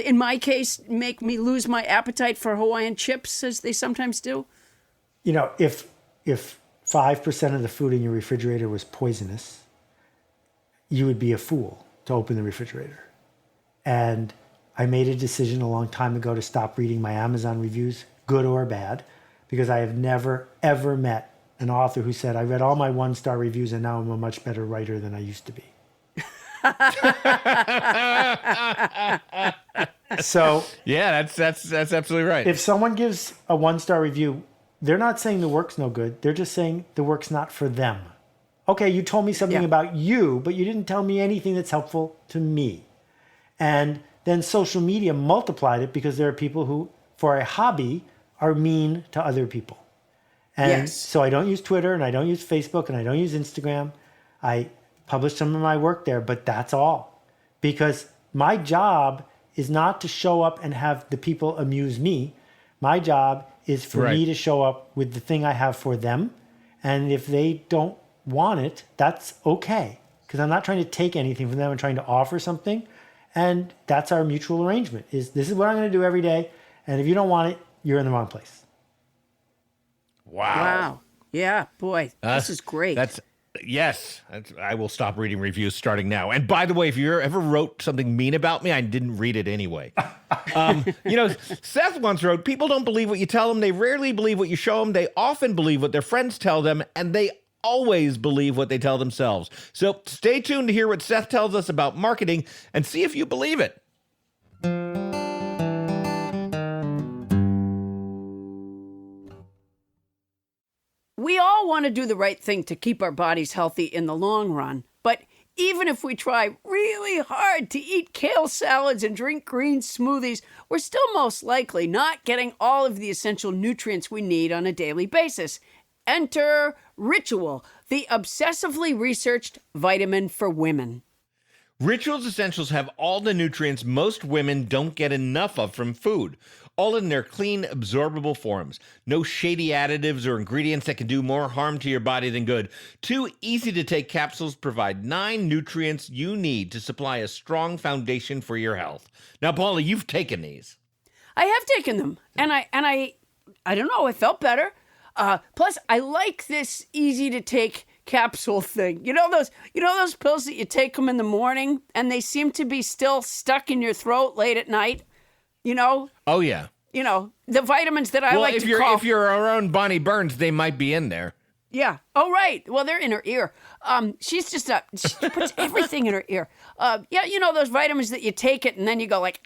in my case, make me lose my appetite for Hawaiian chips, as they sometimes do? If 5% of the food in your refrigerator was poisonous, you would be a fool to open the refrigerator. And I made a decision a long time ago to stop reading my Amazon reviews, good or bad, because I have never, ever met an author who said, I read all my 1-star reviews and now I'm a much better writer than I used to be. So yeah, that's absolutely right. If someone gives a 1-star review, they're not saying the work's no good. They're just saying the work's not for them. Okay, you told me something Yeah. about you, but you didn't tell me anything that's helpful to me. And then social media multiplied it because there are people who, for a hobby, are mean to other people. And Yes. so I don't use Twitter and I don't use Facebook and I don't use Instagram. I publish some of my work there, but that's all. Because my job is not to show up and have the people amuse me. My job is for me to show up with the thing I have for them. And if they don't want it, that's okay. Because I'm not trying to take anything from them. I'm trying to offer something. And that's our mutual arrangement. This is what I'm going to do every day. And if you don't want it, you're in the wrong place. Wow. Yeah, boy, this is great. I will stop reading reviews starting now. And by the way, if you ever wrote something mean about me, I didn't read it anyway. Seth once wrote, people don't believe what you tell them. They rarely believe what you show them. They often believe what their friends tell them, and they always believe what they tell themselves. So stay tuned to hear what Seth tells us about marketing and see if you believe it. We all want to do the right thing to keep our bodies healthy in the long run. But even if we try really hard to eat kale salads and drink green smoothies, we're still most likely not getting all of the essential nutrients we need on a daily basis. Enter Ritual, the obsessively researched vitamin for women. Ritual's essentials have all the nutrients most women don't get enough of from food, all in their clean, absorbable forms. No shady additives or ingredients that can do more harm to your body than good. 2 easy-to-take capsules provide 9 nutrients you need to supply a strong foundation for your health. Now, Paula, you've taken these. I have taken them, and I don't know, I felt better. Plus, I like this easy-to-take capsule thing. You know those pills that you take them in the morning and they seem to be still stuck in your throat late at night? You know? Oh, yeah. You know, the vitamins that I like to call... if you're our own Bonnie Burns, they might be in there. Yeah. Oh, right. Well, they're in her ear. She's just she puts everything in her ear. Yeah, you know those vitamins that you take it and then you go like...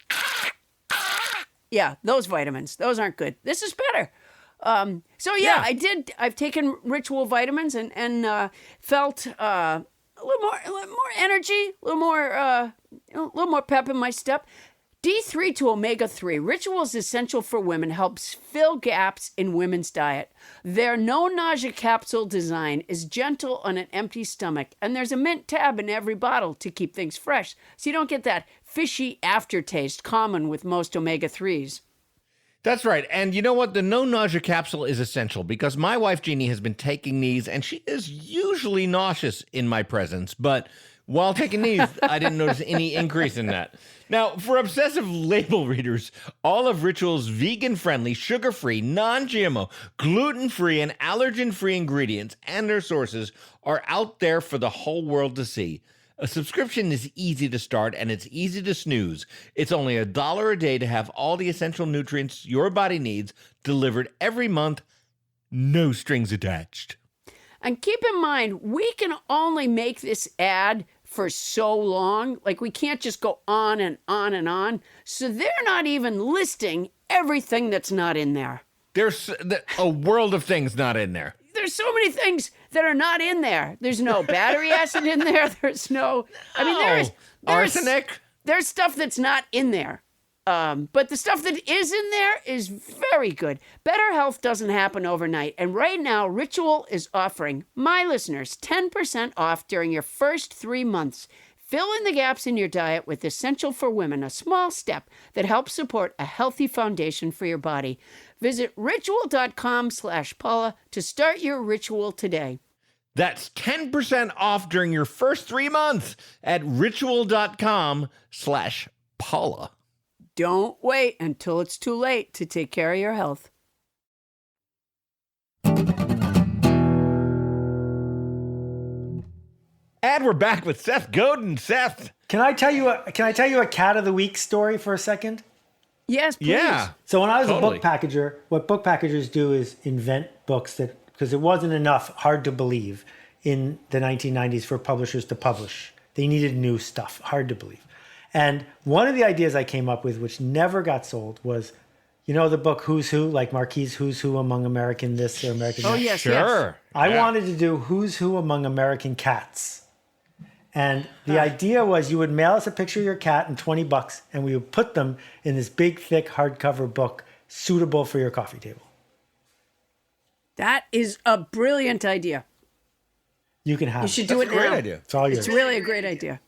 Yeah, those vitamins. Those aren't good. This is better. So yeah, I've taken Ritual vitamins and felt a little more energy, a little more pep in my step. D3 to omega-3, Ritual's essential for women, helps fill gaps in women's diet. Their no-nausea capsule design is gentle on an empty stomach, and there's a mint tab in every bottle to keep things fresh, so you don't get that fishy aftertaste common with most omega-3s. That's right. And you know what? The no nausea capsule is essential because my wife, Jeannie, has been taking these and she is usually nauseous in my presence. But while taking these, I didn't notice any increase in that. Now, for obsessive label readers, all of Ritual's vegan-friendly, sugar-free, non-GMO, gluten-free, and allergen-free ingredients and their sources are out there for the whole world to see. A subscription is easy to start and it's easy to snooze. It's only $1 a day to have all the essential nutrients your body needs delivered every month, no strings attached. And keep in mind, we can only make this ad for so long. Like, we can't just go on and on and on. So they're not even listing everything that's not in there. There's a world of things not in there. There's so many things that are not in there. There's no battery acid in there. There's no... I mean, there's arsenic. There's stuff that's not in there. But the stuff that is in there is very good. Better health doesn't happen overnight. And right now, Ritual is offering my listeners 10% off during your first 3 months. Fill in the gaps in your diet with Essential for Women, a small step that helps support a healthy foundation for your body. Visit ritual.com/Paula to start your ritual today. That's 10% off during your first 3 months at ritual.com/Paula. Don't wait until it's too late to take care of your health. And we're back with Seth Godin. Seth. Can I tell you a cat of the week story for a second? Yes, please. Yeah. So when I was Totally. a book packager, what book packagers do is invent books that, because it wasn't enough, hard to believe, in the 1990s for publishers to publish. They needed new stuff, hard to believe. And one of the ideas I came up with, which never got sold, was You know the book Who's Who, like Marquis Who's Who Among American this or American that? Oh, yes, Sure. yes. I wanted to do Who's Who Among American Cats. And the idea was you would mail us a picture of your cat and $20, and we would put them in this big, thick hardcover book suitable for your coffee table. That is a brilliant idea. You can have You should do it That's a great now. idea. It's all yours. It's really a great idea.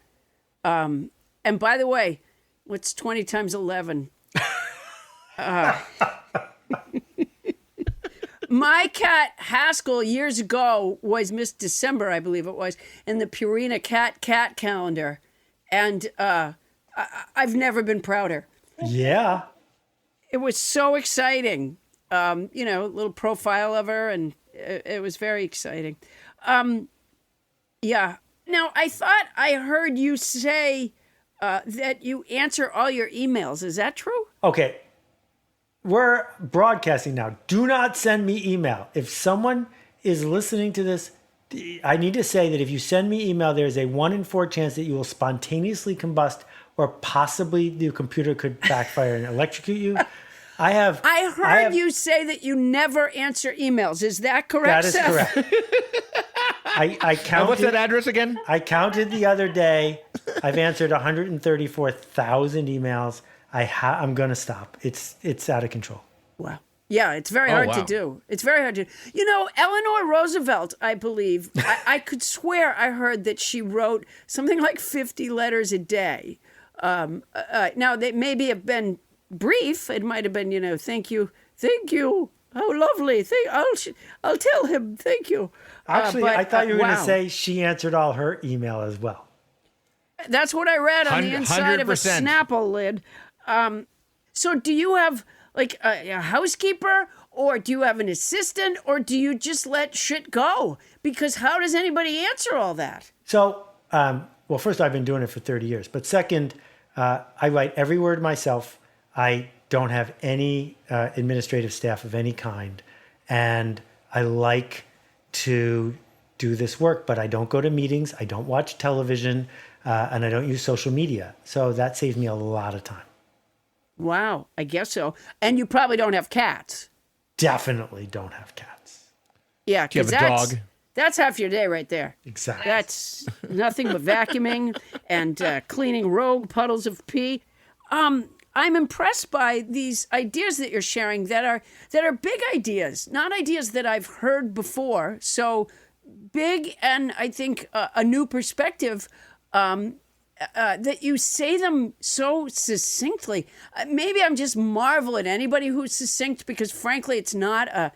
And by the way, what's 20 times 11? My cat Haskell years ago was Miss December, I believe it was, in the Purina cat calendar. And I've never been prouder. Yeah. It was so exciting. A little profile of her, and it was very exciting. Yeah. Now, I thought I heard you say that you answer all your emails. Is that true? Okay. We're broadcasting now. Do not send me email. If someone is listening to this, I need to say that if you send me email, there's a 1 in 4 chance that you will spontaneously combust or possibly the computer could backfire and electrocute you. I heard you say that you never answer emails. Is that correct, That is Seth? correct. I counted. And what's that address again? I counted the other day. I've answered 134,000 emails. I'm going to stop. It's out of control. Wow. Yeah, it's very hard to wow. do. It's very hard to do. Eleanor Roosevelt, I believe, I could swear I heard that she wrote something like 50 letters a day. Now, they maybe have been brief. It might have been, thank you, how lovely. I'll tell him, thank you. Actually, I thought you were going to wow. say she answered all her email as well. That's what I read on the inside of a 100%. Snapple lid. So do you have like a housekeeper, or do you have an assistant, or do you just let shit go? Because how does anybody answer all that? So, well, first, I've been doing it for 30 years. But second, I write every word myself. I don't have any administrative staff of any kind. And I like to do this work, but I don't go to meetings. I don't watch television, and I don't use social media. So that saves me a lot of time. Wow, I guess so. And you probably don't have cats. Definitely don't have cats. Yeah, Do you because have a dog? that's half your day right there. Exactly. That's nothing but vacuuming and cleaning rogue puddles of pee. I'm impressed by these ideas that you're sharing that are big ideas, not ideas that I've heard before. So big, and I think a new perspective. That you say them so succinctly. Maybe I'm just marvel at anybody who's succinct, because frankly, it's not a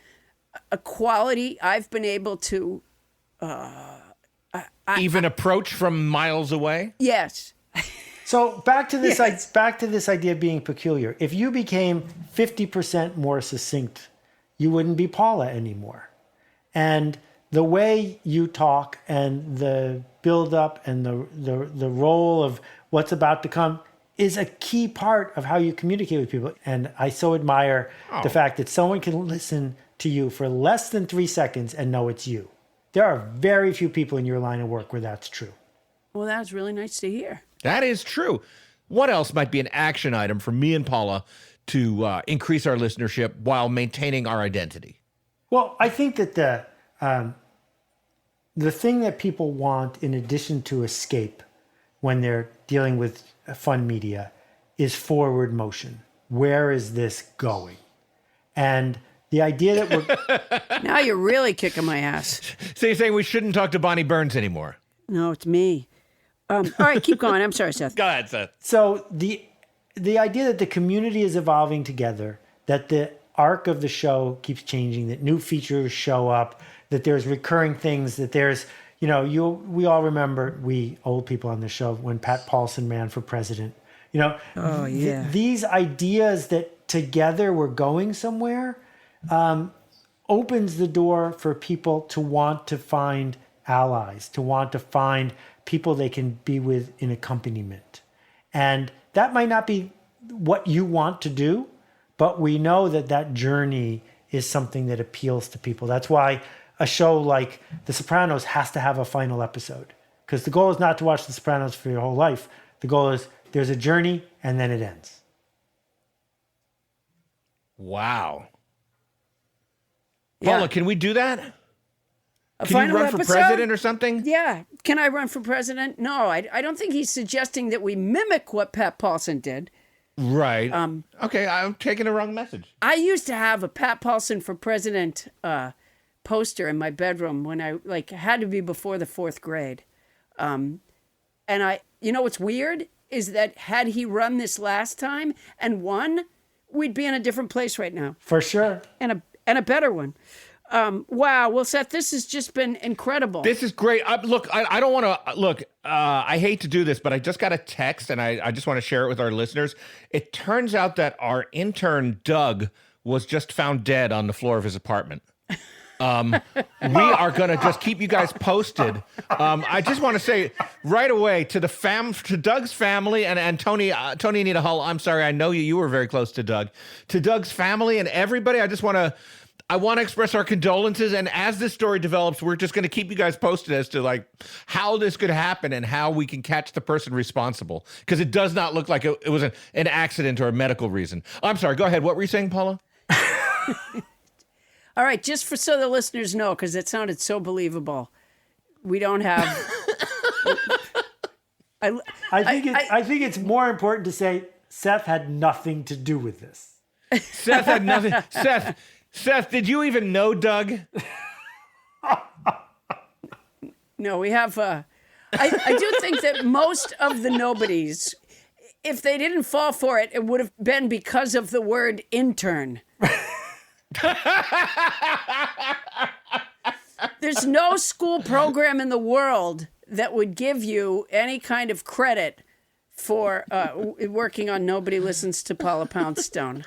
quality I've been able to Even approach from miles away? Yes. So back to this, Yes. back to this idea of being peculiar. If you became 50% more succinct, you wouldn't be Paula anymore. And the way you talk and the build up and the role of what's about to come is a key part of how you communicate with people. And I so admire the fact that someone can listen to you for less than 3 seconds and know it's you. There are very few people in your line of work where that's true. Well, that's really nice to hear. That is true. What else might be an action item for me and Paula to increase our listenership while maintaining our identity? Well, I think that the thing that people want, in addition to escape when they're dealing with fun media, is forward motion. Where is this going? And the idea that we're... Now you're really kicking my ass. So you're saying we shouldn't talk to Bonnie Burns anymore? No, it's me. All right, keep going. I'm sorry, Seth. Go ahead, Seth. So the idea that the community is evolving together, that the arc of the show keeps changing, that new features show up, that there's recurring things, that there's, we all remember, we old people on the show, when Pat Paulson ran for president. Oh, yeah. These ideas that together we're going somewhere opens the door for people to want to find allies, to want to find people they can be with in accompaniment. And that might not be what you want to do, but we know that that journey is something that appeals to people. That's why a show like The Sopranos has to have a final episode, because the goal is not to watch The Sopranos for your whole life. The goal is there's a journey and then it ends. Wow. Yeah. Paula, can we do that? A Can you final run for episode? president or something? Yeah. Can I run for president? No, I don't think he's suggesting that we mimic what Pat Paulson did. Right. Okay, I'm taking the wrong message. I used to have a Pat Paulson for president poster in my bedroom when I had to be before the 4th grade. And what's weird is that had he run this last time and won, we'd be in a different place right now. For sure. And a better one. Wow. Well, Seth, this has just been incredible. This is great. Look, I don't want to look. I hate to do this, but I just got a text, and I just want to share it with our listeners. It turns out that our intern Doug was just found dead on the floor of his apartment. We are going to just keep you guys posted. I just want to say right away to Doug's family and Tony Anita Hull. I'm sorry, I know you were very close to Doug. To Doug's family and everybody, I want to express our condolences, and as this story develops, we're just going to keep you guys posted as to how this could happen and how we can catch the person responsible, because it does not look like it was an accident or a medical reason. I'm sorry, go ahead. What were you saying, Paula? All right, just so the listeners know, because it sounded so believable, we don't have... I think it's more important to say Seth had nothing to do with this. Seth had nothing. Seth, did you even know Doug? No, we have... I do think that most of the nobodies, if they didn't fall for it, it would have been because of the word intern. There's no school program in the world that would give you any kind of credit for working on Nobody Listens to Paula Poundstone.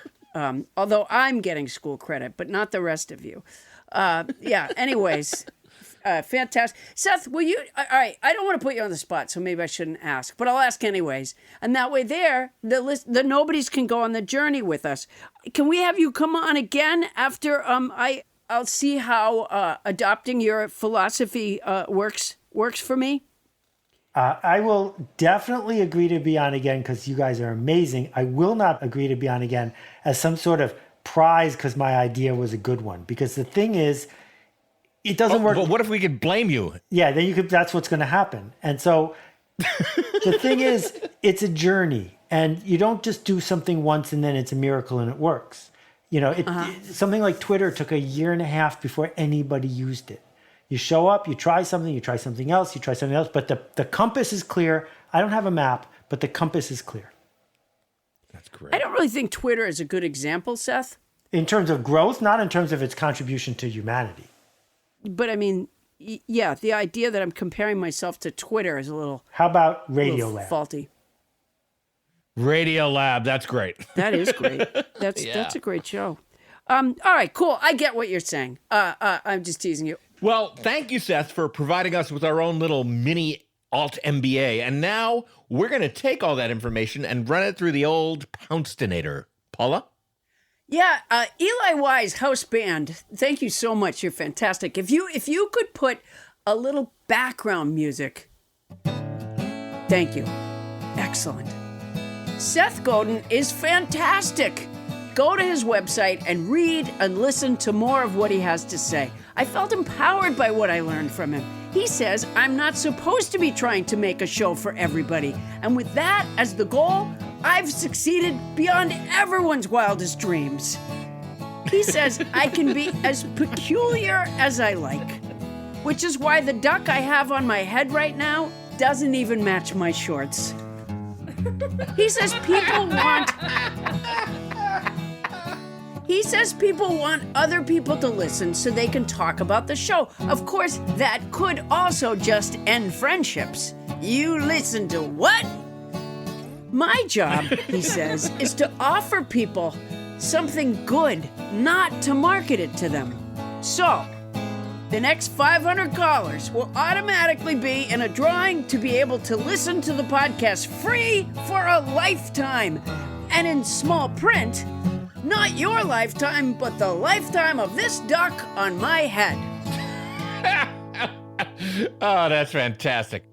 Although I'm getting school credit, but not the rest of you. Anyways, fantastic. Seth, will you... All right, I don't want to put you on the spot, so maybe I shouldn't ask, but I'll ask anyways. And that way the nobodies can go on the journey with us. Can we have you come on again after I'll see how adopting your philosophy works for me? I will definitely agree to be on again because you guys are amazing. I will not agree to be on again as some sort of prize because my idea was a good one. Because the thing is, it doesn't work. But what if we could blame you? Yeah, then that's what's going to happen. And so the thing is, it's a journey. And you don't just do something once and then it's a miracle and it works. Something like Twitter took 1.5 years before anybody used it. You show up, you try something else, but the compass is clear. I don't have a map, but the compass is clear. That's great. I don't really think Twitter is a good example, Seth. In terms of growth, not in terms of its contribution to humanity. But I mean, yeah, the idea that I'm comparing myself to Twitter is a little... How about Radiolab? Faulty. Radiolab, that's great. That is great. That's a great show. All right, cool. I get what you're saying. I'm just teasing you. Well, thank you, Seth, for providing us with our own little mini alt MBA. And now we're going to take all that information and run it through the old Poundstonator. Paula? Yeah, Eli Wise house band. Thank you so much. You're fantastic. If you could put a little background music. Thank you. Excellent. Seth Godin is fantastic. Go to his website and read and listen to more of what he has to say. I felt empowered by what I learned from him. He says I'm not supposed to be trying to make a show for everybody. And with that as the goal, I've succeeded beyond everyone's wildest dreams. He says I can be as peculiar as I like, which is why the duck I have on my head right now doesn't even match my shorts. He says people want other people to listen so they can talk about the show. Of course, that could also just end friendships. You listen to what? My job, he says, is to offer people something good, not to market it to them. So, the next 500 callers will automatically be in a drawing to be able to listen to the podcast free for a lifetime. And in small print, not your lifetime, but the lifetime of this duck on my head. Oh, that's fantastic.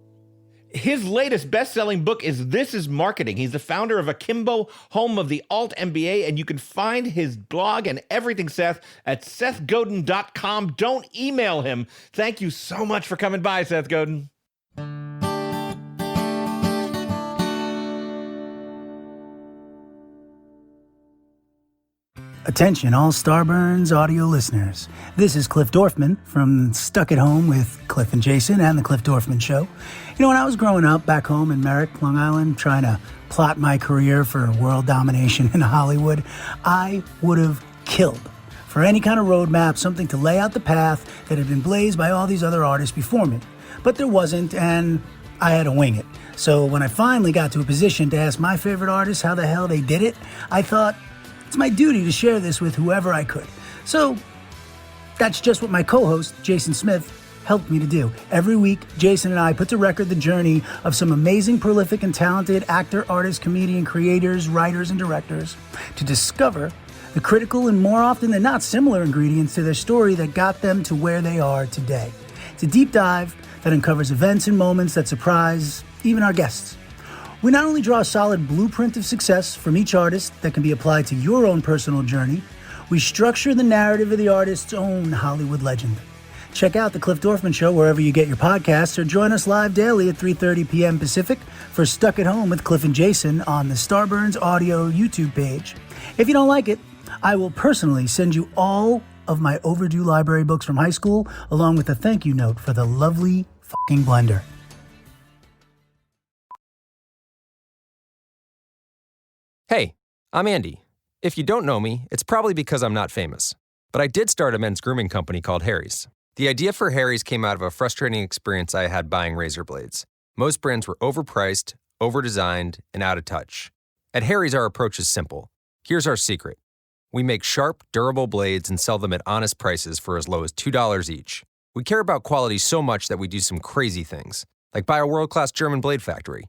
His latest best-selling book is This Is Marketing. He's the founder of Akimbo, home of the Alt MBA, and you can find his blog and everything, Seth, at sethgodin.com. Don't email him. Thank you so much for coming by, Seth Godin. Attention, all Starburns audio listeners. This is Cliff Dorfman from Stuck at Home with Cliff and Jason and The Cliff Dorfman Show. You know, when I was growing up back home in Merrick, Long Island, trying to plot my career for world domination in Hollywood, I would have killed for any kind of roadmap, something to lay out the path that had been blazed by all these other artists before me. But there wasn't, and I had to wing it. So when I finally got to a position to ask my favorite artists how the hell they did it, I thought, it's my duty to share this with whoever I could. So that's just what my co-host, Jason Smith, helped me to do. Every week, Jason and I put to record the journey of some amazing, prolific, and talented actor, artist, comedian, creators, writers, and directors to discover the critical and more often than not similar ingredients to their story that got them to where they are today. It's a deep dive that uncovers events and moments that surprise even our guests. We not only draw a solid blueprint of success from each artist that can be applied to your own personal journey, we structure the narrative of the artist's own Hollywood legend. Check out The Cliff Dorfman Show wherever you get your podcasts, or join us live daily at 3:30 p.m. Pacific for Stuck at Home with Cliff and Jason on the Starburns Audio YouTube page. If you don't like it, I will personally send you all of my overdue library books from high school, along with a thank you note for the lovely fucking blender. Hey, I'm Andy. If you don't know me, it's probably because I'm not famous. But I did start a men's grooming company called Harry's. The idea for Harry's came out of a frustrating experience I had buying razor blades. Most brands were overpriced, overdesigned, and out of touch. At Harry's, our approach is simple. Here's our secret. We make sharp, durable blades and sell them at honest prices for as low as $2 each. We care about quality so much that we do some crazy things, like buy a world-class German blade factory.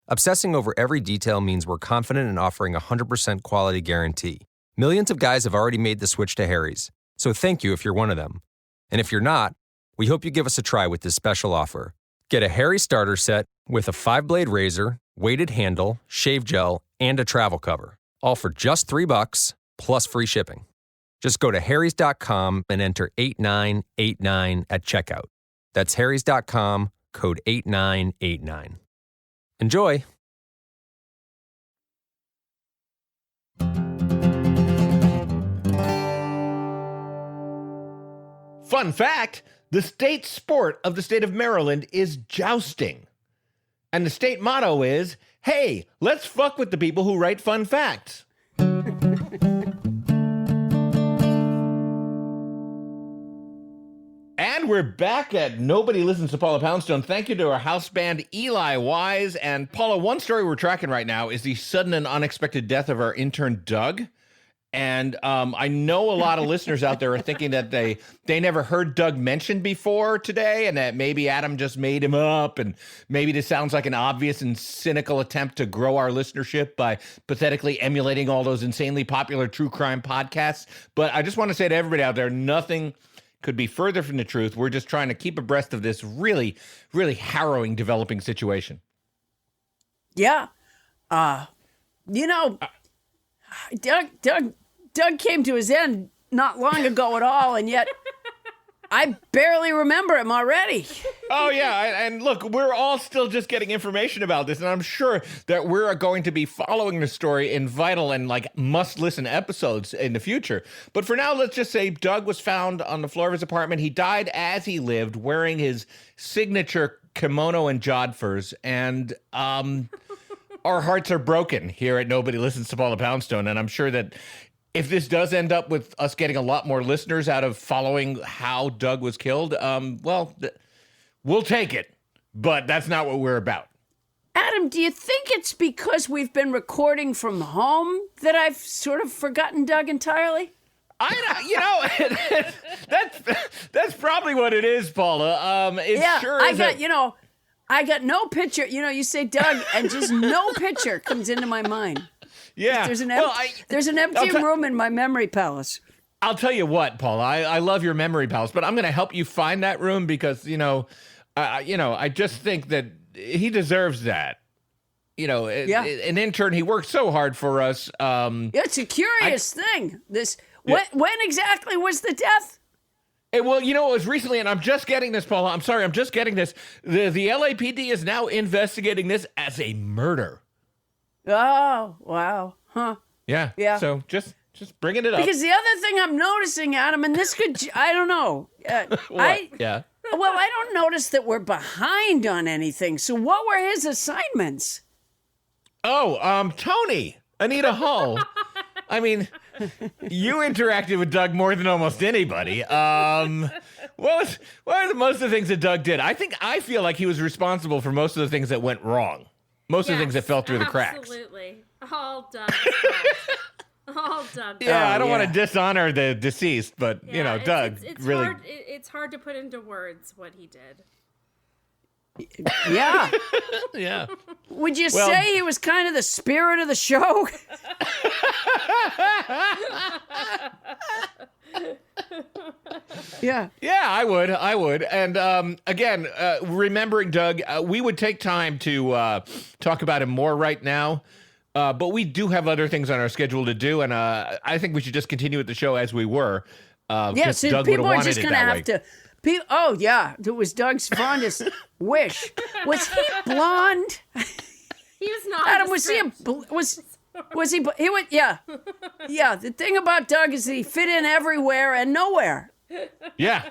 Obsessing over every detail means we're confident in offering a 100% quality guarantee. Millions of guys have already made the switch to Harry's, so thank you if you're one of them. And if you're not, we hope you give us a try with this special offer. Get a Harry starter set with a 5-blade razor, weighted handle, shave gel, and a travel cover, all for just $3 plus free shipping. Just go to harrys.com and enter 8989 at checkout. That's harrys.com, code 8989. Enjoy! Fun fact, the state sport of the state of Maryland is jousting. And the state motto is, hey, let's fuck with the people who write fun facts. And we're back at Nobody Listens to Paula Poundstone. Thank you to our house band, Eli Wise. And Paula, one story we're tracking right now is the sudden and unexpected death of our intern, Doug. And I know a lot of listeners out there are thinking that they never heard Doug mentioned before today, and that maybe Adam just made him up, and maybe this sounds like an obvious and cynical attempt to grow our listenership by pathetically emulating all those insanely popular true crime podcasts. But I just want to say to everybody out there, nothing could be further from the truth. We're just trying to keep abreast of this really, really harrowing developing situation. Yeah. Doug came to his end not long ago at all, and yet I barely remember him already. Oh, yeah. And look, we're all still just getting information about this, and I'm sure that we're going to be following the story in vital and must-listen episodes in the future. But for now, let's just say Doug was found on the floor of his apartment. He died as he lived, wearing his signature kimono and jodhpurs, and our hearts are broken here at Nobody Listens to Paula Poundstone, and I'm sure that if this does end up with us getting a lot more listeners out of following how Doug was killed, we'll take it. But that's not what we're about. Adam, do you think it's because we've been recording from home that I've sort of forgotten Doug entirely? That's probably what it is, Paula. I got no picture. You say Doug, and just no picture comes into my mind. Yeah. There's an empty room in my memory palace. I'll tell you what, Paula, I love your memory palace, but I'm going to help you find that room because, I just think that he deserves that. You know, an intern. He worked so hard for us. It's a curious thing. When exactly was the death? Well, you know, it was recently, and I'm just getting this, Paula. I'm sorry, I'm just getting this. The LAPD is now investigating this as a murder. Oh, wow. Huh. Yeah. Yeah. So just bringing it up. Because the other thing I'm noticing, Adam, and this could, I don't know. Yeah. Well, I don't notice that we're behind on anything. So what were his assignments? Oh, Tony, Anita Hull. I mean, you interacted with Doug more than almost anybody. What are most of the things that Doug did? I feel like he was responsible for most of the things that went wrong. Most of the things that fell through the cracks. Absolutely. All Doug. All Doug. Yeah, I don't want to dishonor the deceased, but, you know, Doug it's really... Hard, it's hard to put into words what he did. Yeah. Yeah. Would you say he was kind of the spirit of the show? Yeah. Yeah, I would. And again, remembering Doug, we would take time to talk about him more right now. But we do have other things on our schedule to do, and I think we should just continue with the show as we were. Yeah, so Doug people are wanted just it going to that have way. to... Oh, yeah. It was Doug's fondest wish. Was he blonde? He was not. Adam, was he he went, yeah. Yeah, the thing about Doug is that he fit in everywhere and nowhere. Yeah.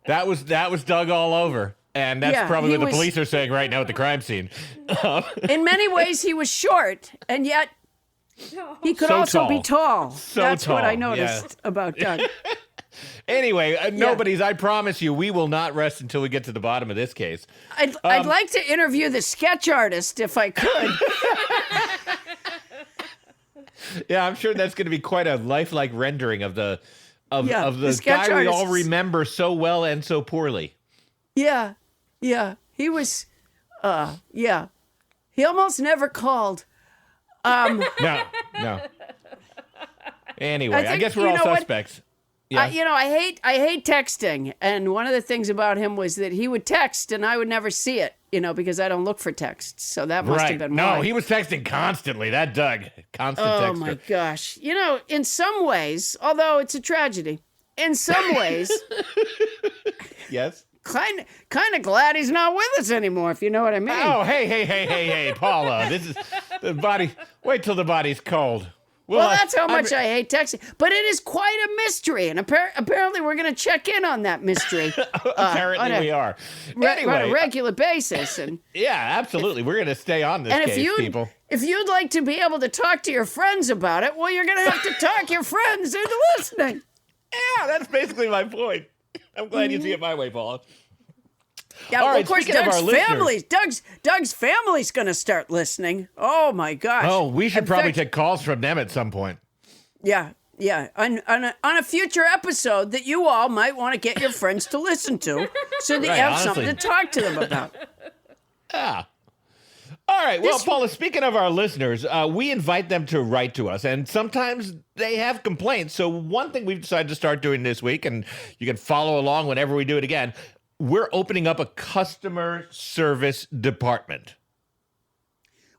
That was Doug all over. And that's probably what the police are saying right now at the crime scene. In many ways, he was short, and yet he could So also tall. be tall. So That's what I tall, noticed about Doug. Anyway, nobody's, I promise you, we will not rest until we get to the bottom of this case. I'd like to interview the sketch artist if I could. Yeah, I'm sure that's going to be quite a lifelike rendering of the sketch guy we all artist. remember so well and so poorly. Yeah. He was, He almost never called. No. Anyway, I think, guess we're all suspects. Yeah. I hate texting, and one of the things about him was that he would text, and I would never see it, because I don't look for texts. So that must have been why. No, he was texting constantly. That Doug, constant texter. Oh my gosh! In some ways, although it's a tragedy, in some ways, Yes. kind of glad he's not with us anymore. If you know what I mean. Oh, hey, Paula. This is the body. Wait till the body's cold. Well, that's how much I hate texting. But it is quite a mystery, and apparently we're going to check in on that mystery. Apparently we are. On a regular basis. And yeah, absolutely. We're going to stay on this case, people. If you'd like to be able to talk to your friends about it, well, you're going to have to talk your friends into listening. Yeah, that's basically my point. I'm glad you see it my way, Paula. Yeah, All well, right, of course, speaking of our Doug's family's going to start listening. Oh my gosh! Oh, we should In probably fact, take calls from them at some point. Yeah. On a future episode that you all might want to get your friends to listen to, so that you have something to talk to them about. Yeah. All right. Well, Paula, speaking of our listeners, we invite them to write to us, and sometimes they have complaints. So one thing we've decided to start doing this week, and you can follow along whenever we do it again, we're opening up a customer service department.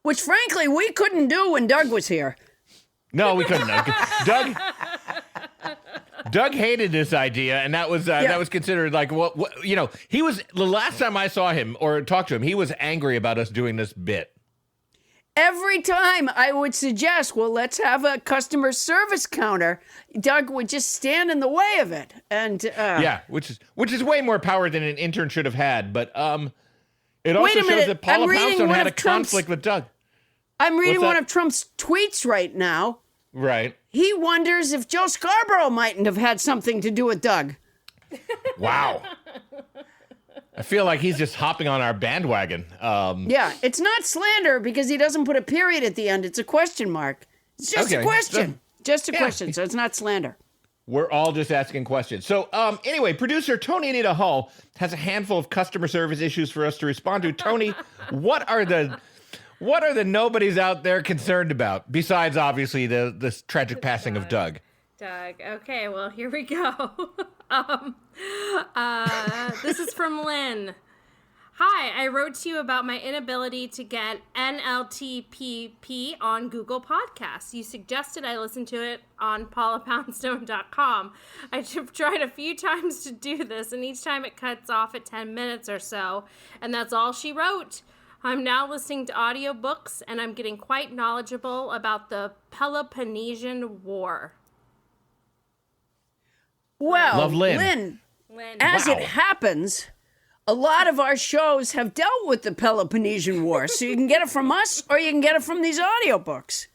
Which, frankly, we couldn't do when Doug was here. No, we couldn't. Doug hated this idea, and that was considered like what he was. The last time I saw him or talked to him, he was angry about us doing this bit. Every time I would suggest, well, let's have a customer service counter, Doug would just stand in the way of it. And which is way more power than an intern should have had. But it also shows that Paula Poundstone had a conflict with Doug. I'm reading one of Trump's tweets right now. Right. He wonders if Joe Scarborough mightn't have had something to do with Doug. Wow. I feel like he's just hopping on our bandwagon. Yeah, it's not slander because he doesn't put a period at the end. It's a question mark. It's just a question. Just a question, so it's not slander. We're all just asking questions. So anyway, producer Tony Anita Hull has a handful of customer service issues for us to respond to. Tony, what are the nobodies out there concerned about, besides obviously this tragic passing of Doug? Doug. Okay, well, here we go. This is from Lynn. Hi, I wrote to you about my inability to get NLTPP on Google Podcasts. You suggested I listen to it on paulapoundstone.com. I've tried a few times to do this, and each time it cuts off at 10 minutes or so, and that's all she wrote. I'm now listening to audiobooks, and I'm getting quite knowledgeable about the Peloponnesian War. Well, Love Lynn. As Wow. it happens, a lot of our shows have dealt with the Peloponnesian War, so you can get it from us or you can get it from these audiobooks.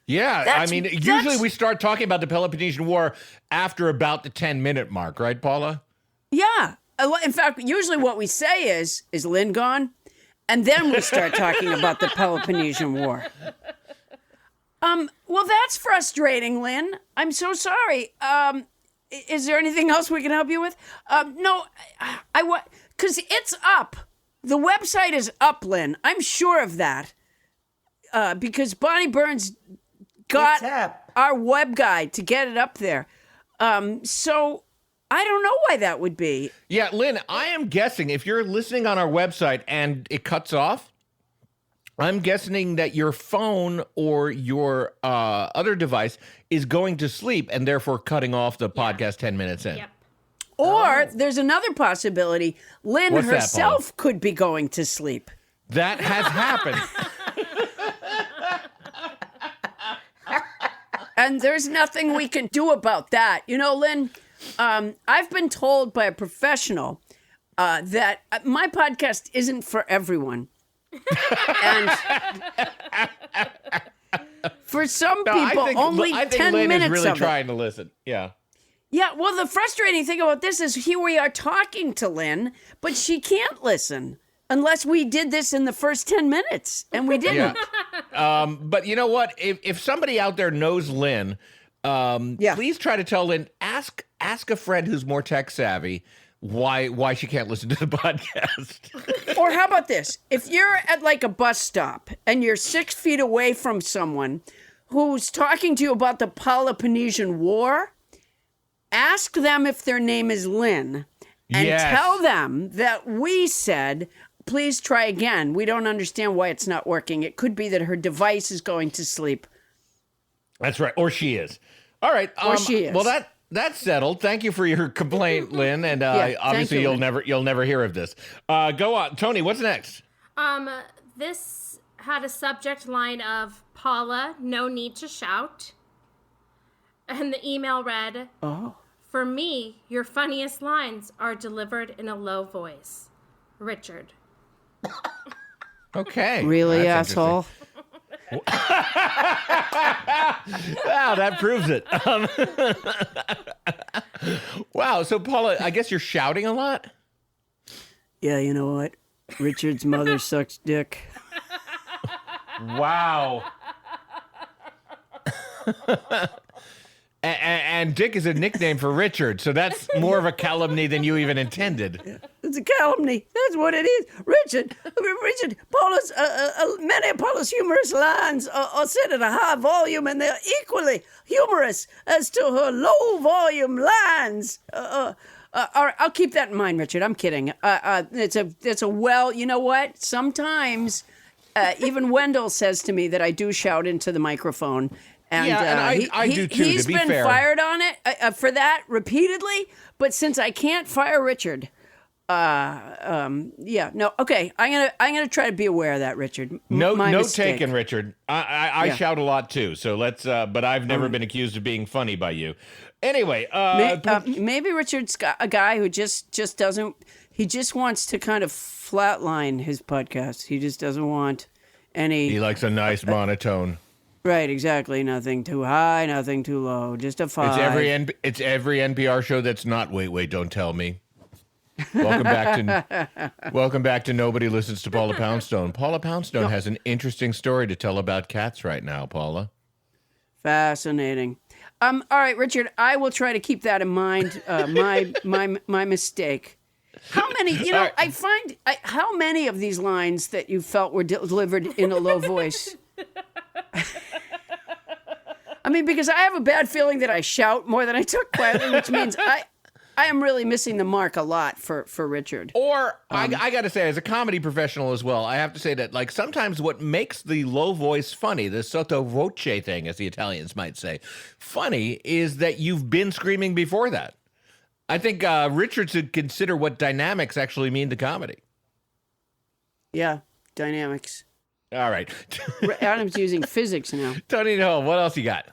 Yeah, That's- I mean, that's- usually we start talking about the Peloponnesian War after about the 10-minute mark, right, Paula? Yeah. In fact, usually what we say is Lynn gone? And then we start talking about the Peloponnesian War. Well, that's frustrating, Lynn. I'm so sorry. Is there anything else we can help you with? No, because it's up. The website is up, Lynn. I'm sure of that. Because Bonnie Burns got It's up. our web guy to get it up there. So I don't know why that would be. Yeah, Lynn, I am guessing if you're listening on our website and it cuts off, I'm guessing that your phone or your other device is going to sleep and therefore cutting off the podcast 10 minutes in. Yep. Or there's another possibility. Lynn What's that, herself could be going to sleep. That has happened. And there's nothing we can do about that. You know, Lynn, I've been told by a professional that my podcast isn't for everyone. And for some people, only I think 10 Lynn minutes is really of trying it. to listen. Yeah. Yeah, well, the frustrating thing about this is here we are talking to Lynn, but she can't listen unless we did this in the first 10 minutes, and we didn't. Yeah. But you know what? If somebody out there knows Lynn, please try to tell Lynn, ask a friend who's more tech savvy why she can't listen to the podcast. Or how about this? If you're at like a bus stop and you're 6 feet away from someone who's talking to you about the Peloponnesian War, ask them if their name is Lynn and Yes. tell them that we said, please try again. We don't understand why it's not working. It could be that her device is going to sleep. That's right. Or she is. All right. Or she is. Well, that's settled. Thank you for your complaint, Lynn. And thank obviously you, you'll never hear of this. Go on. Tony, what's next? This had a subject line of Paula, no need to shout. And the email read, For me, your funniest lines are delivered in a low voice. Richard. Okay. Really, That's asshole? Wow, that proves it. Wow. So, Paula, I guess you're shouting a lot? Yeah, you know what? Richard's mother sucks dick. Wow. And Dick is a nickname for Richard, so that's more of a calumny than you even intended. It's a calumny. That's what it is. Richard, Paula's, many of Paula's humorous lines are said at a high volume, and they're equally humorous as to her low volume lines. I'll keep that in mind, Richard. I'm kidding. It's a well, you know what? Sometimes even Wendell says to me that I do shout into the microphone. And, I do too, He's to be been fair. fired on it for that repeatedly, but since I can't fire Richard, okay, I'm gonna try to be aware of that, Richard. No mistake. taken, Richard. I shout a lot too, so let's. But I've never been accused of being funny by you. Anyway, Maybe Richard's a guy who just doesn't. He just wants to kind of flatline his podcast. He just doesn't want any. he likes a nice monotone. Right, exactly. Nothing too high, nothing too low. Just a 5. It's every NPR show that's not. Wait, don't tell me. Welcome back to Nobody Listens to Paula Poundstone. Paula Poundstone has an interesting story to tell about cats right now, Paula. Fascinating. All right, Richard, I will try to keep that in mind. My mistake. How many, right. I find, how many of these lines that you felt were delivered in a low voice? I mean, because I have a bad feeling that I shout more than I talk quietly, which means I am really missing the mark a lot for Richard. Or I got to say, as a comedy professional as well, I have to say that like sometimes what makes the low voice funny, the sotto voce thing, as the Italians might say, funny is that you've been screaming before that. I think Richard should consider what dynamics actually mean to comedy. Yeah, dynamics. All right. Adam's using physics now. Tony Hill, what else you got?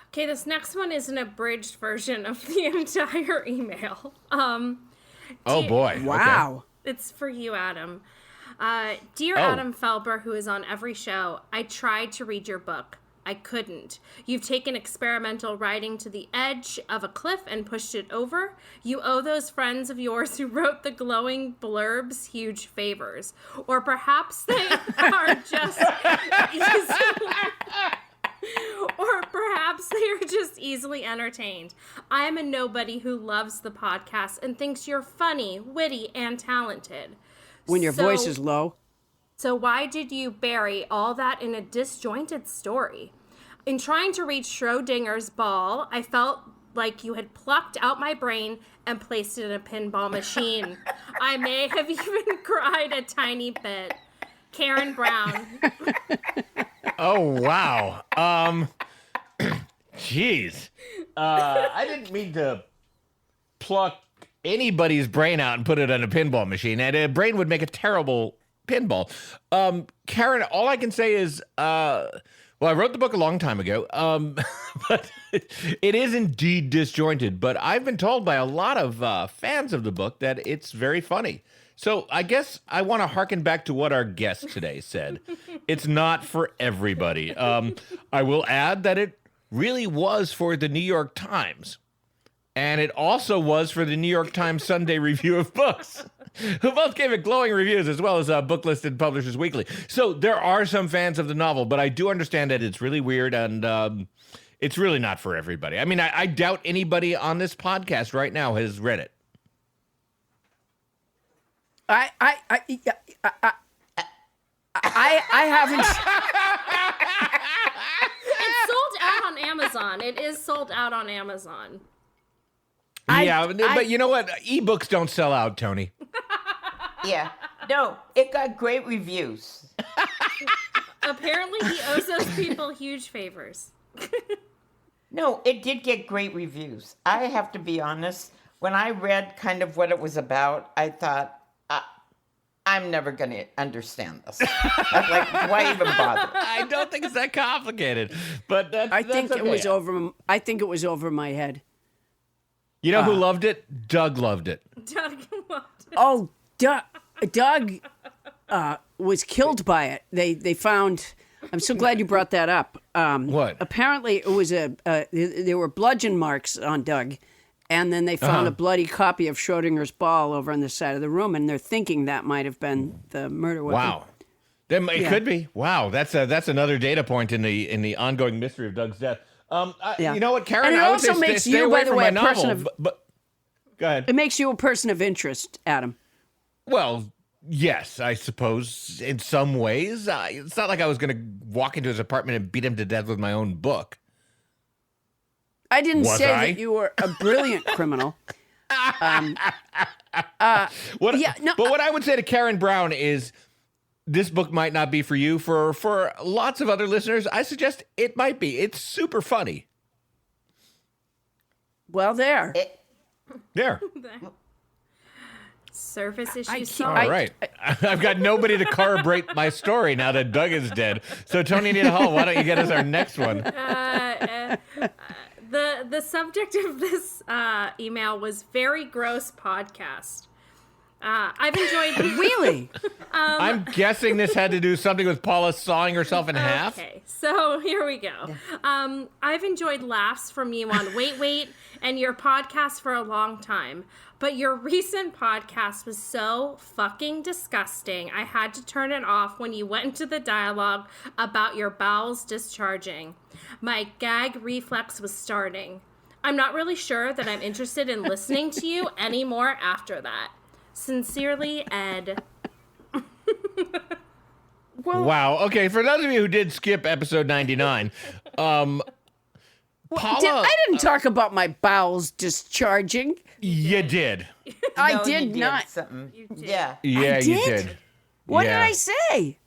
Okay, this next one is an abridged version of the entire email. Oh, boy. Wow. It's for you, Adam. Dear Adam Felber, who is on every show, I tried to read your book. I couldn't. You've taken experimental writing to the edge of a cliff and pushed it over. You owe those friends of yours who wrote the glowing blurbs huge favors. Or perhaps they are just easily entertained. I am a nobody who loves the podcast and thinks you're funny, witty, and talented. When your voice is low. So why did you bury all that in a disjointed story? In trying to read Schrodinger's ball, I felt like you had plucked out my brain and placed it in a pinball machine. I may have even cried a tiny bit. Karen Brown. Oh, wow. Jeez. I didn't mean to pluck anybody's brain out and put it on a pinball machine. And a brain would make a terrible pinball. Karen, all I can say is, well, I wrote the book a long time ago, but it is indeed disjointed. But I've been told by a lot of fans of the book that it's very funny. So I guess I want to harken back to what our guest today said. It's not for everybody. I will add that it really was for the New York Times. And it also was for the New York Times Sunday Review of Books, who both gave it glowing reviews, as well as Book Listed Publishers Weekly. So there are some fans of the novel, but I do understand that it's really weird and it's really not for everybody. I mean, I doubt anybody on this podcast right now has read it. I haven't. It's sold out on Amazon. It is sold out on Amazon. But you know what? Ebooks don't sell out, Tony. Yeah. No, it got great reviews. Apparently, he owes those people huge favors. No, it did get great reviews. I have to be honest. When I read kind of what it was about, I thought, I'm never going to understand this. I'm like, why even bother? I don't think it's that complicated, but I think it was over my head. You know who loved it? Doug loved it. Doug loved it. Oh, Doug was killed by it. They found. I'm so glad you brought that up. What? Apparently, it was there were bludgeon marks on Doug, and then they found a bloody copy of Schrodinger's ball over on the side of the room, and they're thinking that might have been the murder weapon. Wow. It could be. Wow, that's another data point in the ongoing mystery of Doug's death. You know what, Karen? And it I would also say makes stay you, away by the from way, my a person novel, of. but go ahead. It makes you a person of interest, Adam. Well, yes, I suppose in some ways. It's not like I was going to walk into his apartment and beat him to death with my own book. I didn't say that you were a brilliant criminal. But what I would say to Karen Brown is, this book might not be for you. For lots of other listeners, I suggest it might be. It's super funny. Well, there. Surface issue All solved. right. I've got nobody to corroborate my story now that Doug is dead. So, Tony Anita Hall, why don't you get us our next one? The subject of this email was very gross podcast. I've enjoyed. Really? I'm guessing this had to do something with Paula sawing herself in half. Okay, so here we go. I've enjoyed laughs from you on Wait, and your podcast for a long time. But your recent podcast was so fucking disgusting. I had to turn it off when you went into the dialogue about your bowels discharging. My gag reflex was starting. I'm not really sure that I'm interested in listening to you anymore after that. Sincerely, Ed. Wow. Okay, for those of you who did skip episode 99, Paula... I didn't talk about my bowels discharging. You did. I No, did you not. Something. You did. Yeah. Yeah, you did? did. What Yeah. did I say?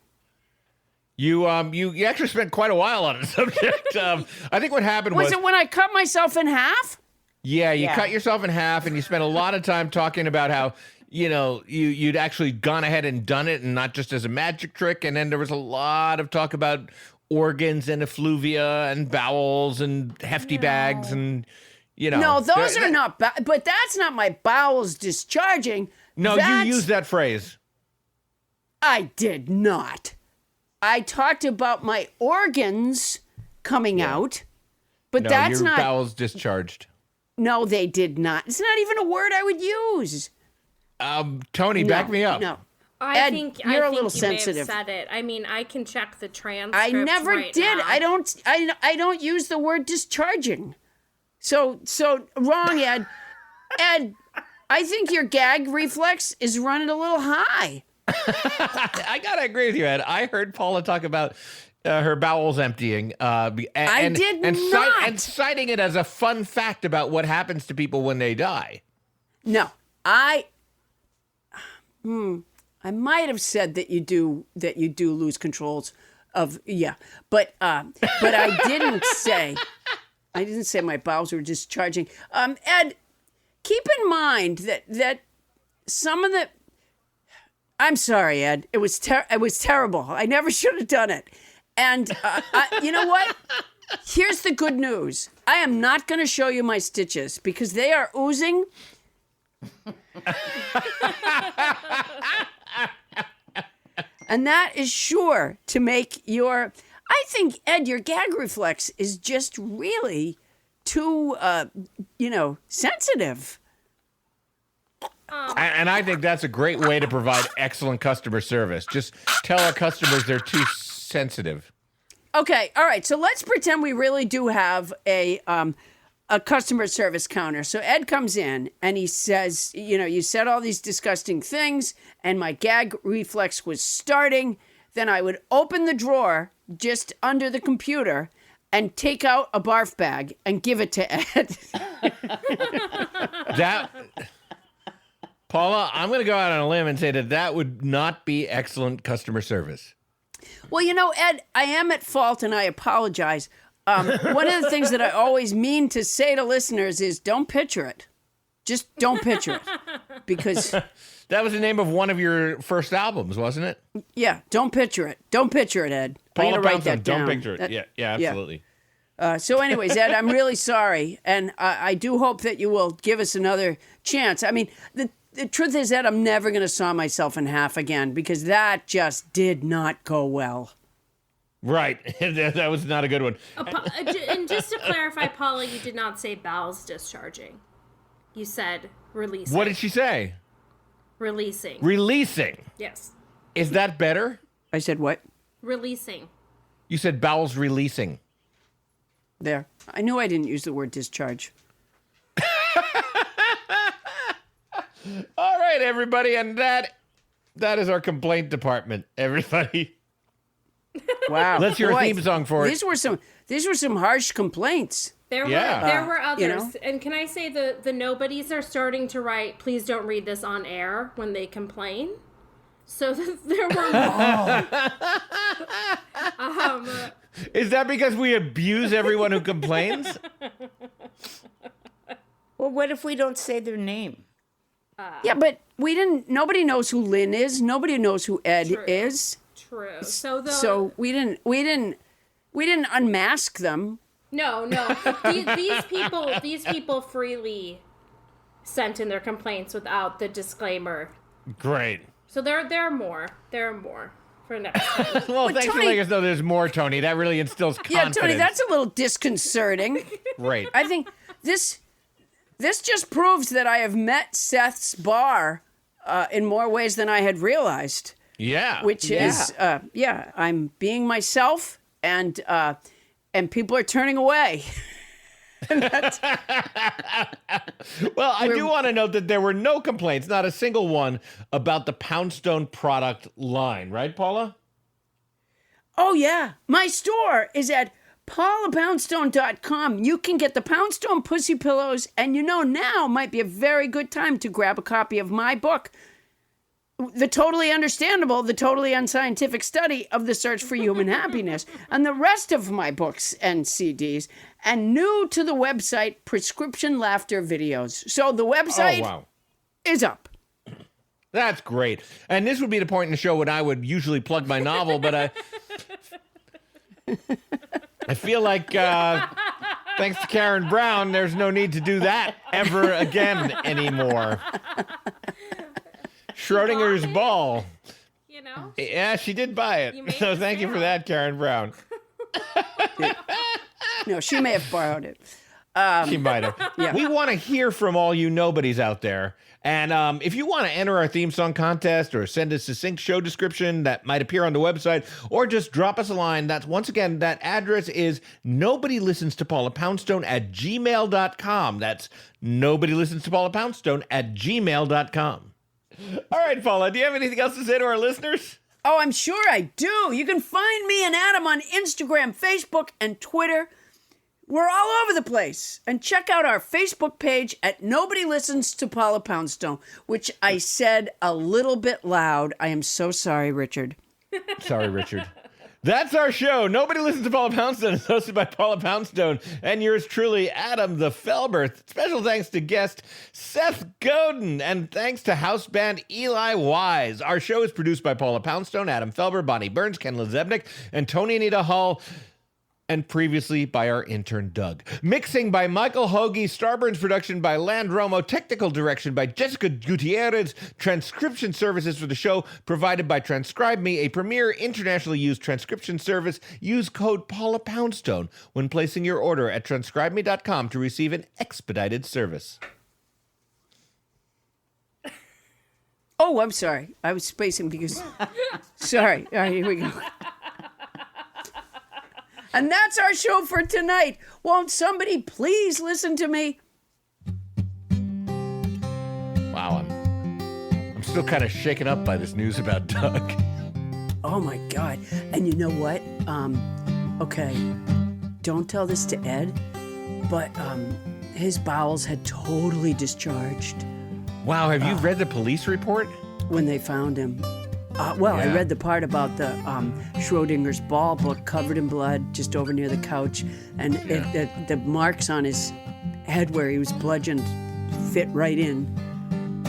You actually spent quite a while on the subject. I think what happened was Was it when I cut myself in half? yeah, you Yeah. cut yourself in half, and you spent a lot of time talking about how you'd actually gone ahead and done it, and not just as a magic trick. And then there was a lot of talk about organs and effluvia and bowels and hefty bags and No, those are not. But that's not my bowels discharging. No, That's- you used that phrase. I did not. I talked about my organs coming out, but No, that's your not. bowels discharged. No, they did not. It's not even a word I would use. Tony, back me up. No. I Ed, think you're a I think little you sensitive. May have said it. I mean, I can check the transcript. I never right did. now. I don't use the word discharging. So wrong, Ed. Ed, I think your gag reflex is running a little high. I gotta agree with you, Ed. I heard Paula talk about her bowels emptying. I did and not. and citing it as a fun fact about what happens to people when they die. No, I might have said that you do lose controls of but I didn't say my bowels were discharging. Ed, keep in mind that some of the I'm sorry, Ed. It was terrible. I never should have done it. And you know what? Here's the good news. I am not going to show you my stitches because they are oozing. And that is sure to make I think, Ed, your gag reflex is just really too, sensitive. And I think that's a great way to provide excellent customer service. Just tell our customers they're too sensitive. Okay, all right. So let's pretend we really do have a customer service counter. So Ed comes in and he says, you said all these disgusting things, and my gag reflex was starting. Then I would open the drawer just under the computer and take out a barf bag and give it to Ed. Paula, I'm going to go out on a limb and say that would not be excellent customer service. Well, Ed, I am at fault and I apologize. One of the things that I always mean to say to listeners is don't picture it. Just don't picture it. Because, That was the name of one of your first albums, wasn't it? yeah, don't picture it. Don't picture it, Ed. I'm Paula going to write Poundstone, that down. don't picture it. Yeah, absolutely. So anyways, Ed, I'm really sorry. And I do hope that you will give us another chance. I mean, the truth is, Ed, I'm never going to saw myself in half again because that just did not go well. Right. That was not a good one. And just to clarify, Paula, you did not say bowels discharging. You said releasing. What did she say? Releasing. Releasing. Yes. Is that better? I said what? Releasing. You said bowels releasing. There. I knew I didn't use the word discharge. All right, everybody, and that is our complaint department. Everybody, Wow. let's hear a Boy, theme song for it. These were some harsh complaints. There were others. And can I say the nobodies are starting to write, please don't read this on air when they complain. So there were Is that because we abuse everyone who complains? Well, what if we don't say their name? Yeah, but nobody knows who Lynn is. Nobody knows who Ed is. true. So we didn't unmask them. No. These people freely sent in their complaints without the disclaimer. Great. So there are more. There are more for next time. Well, thanks for Tony- letting us know there's more, Tony. That really instills confidence. Yeah, Tony, that's a little disconcerting. Great. I think this just proves that I have met Seth's bar in more ways than I had realized. Yeah. Which is, I'm being myself, and people are turning away. Well, I do want to note that there were no complaints, not a single one, about the Poundstone product line, right, Paula? Oh, yeah. My store is at PaulaPoundstone.com. You can get the Poundstone Pussy Pillows, and now might be a very good time to grab a copy of my book, The Totally Understandable, The Totally Unscientific Study of the Search for Human Happiness, and the rest of my books and CDs, and new to the website, Prescription Laughter Videos. So the website is up. That's great. And this would be the point in the show when I would usually plug my novel, but I feel like, thanks to Karen Brown, there's no need to do that ever again anymore. Schrodinger's ball. Yeah, she did buy it. So thank you for that, Karen Brown. No, she may have borrowed it. She might have. Yeah. We want to hear from all you nobodies out there. And if you want to enter our theme song contest or send a succinct show description that might appear on the website, or just drop us a line, that's once again, that address is nobodylistens-to-Paula-Poundstone@gmail.com. That's nobodylistens-to-Paula-Poundstone@gmail.com. All right, Paula, do you have anything else to say to our listeners? Oh, I'm sure I do. You can find me and Adam on Instagram, Facebook, and Twitter. We're all over the place. And check out our Facebook page at Nobody Listens to Paula Poundstone, which I said a little bit loud. I am so sorry, Richard. Sorry, Richard. That's our show. Nobody Listens to Paula Poundstone is hosted by Paula Poundstone and yours truly, Adam the Felber. Special thanks to guest Seth Godin and thanks to house band Eli Wise. Our show is produced by Paula Poundstone, Adam Felber, Bonnie Burns, Ken Lezebnik, and Tony Anita Hull. And previously by our intern, Doug. Mixing by Michael Hoagie, Starburns production by Land Romo, technical direction by Jessica Gutierrez, transcription services for the show provided by Transcribe Me, a premier internationally used transcription service. Use code Paula Poundstone when placing your order at transcribeme.com to receive an expedited service. Oh, I'm sorry. I was spacing because... Sorry. All right, here we go. And that's our show for tonight. Won't somebody please listen to me? Wow, I'm still kind of shaken up by this news about Doug. Oh my God. And you know what? Okay, don't tell this to Ed, but his bowels had totally discharged. Wow, have you read the police report? When they found him. I read the part about the Schrodinger's ball book covered in blood just over near the couch, and the marks on his head where he was bludgeoned fit right in.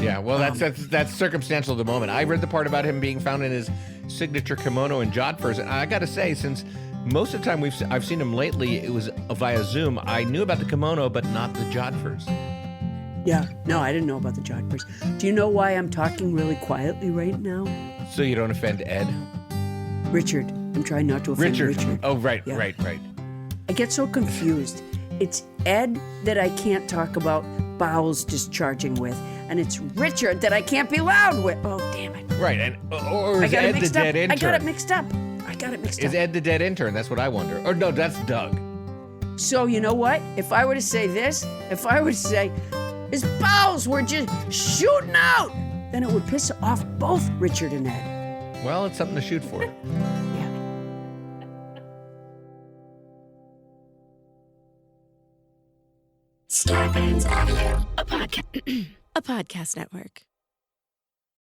Yeah, well, that's circumstantial at the moment. I read the part about him being found in his signature kimono and jodhpurs, and I got to say, since most of the time I've seen him lately, it was via Zoom. I knew about the kimono, but not the jodhpurs. Yeah, no, I didn't know about the jodhpurs. Do you know why I'm talking really quietly right now? So you don't offend Ed? Richard. I'm trying not to offend Richard. Oh, right, Yeah. right. I get so confused. It's Ed that I can't talk about bowels discharging with, and it's Richard that I can't be loud with. Oh, damn it. Right, and or is Ed the dead intern? I got it mixed up. Is Ed the dead intern? That's what I wonder. Or no, that's Doug. So you know what? If I were to say his bowels were just shooting out, then it would piss off both Richard and Ed. Well, it's something to shoot for. Yeah. Starburns Audio, a podcast network.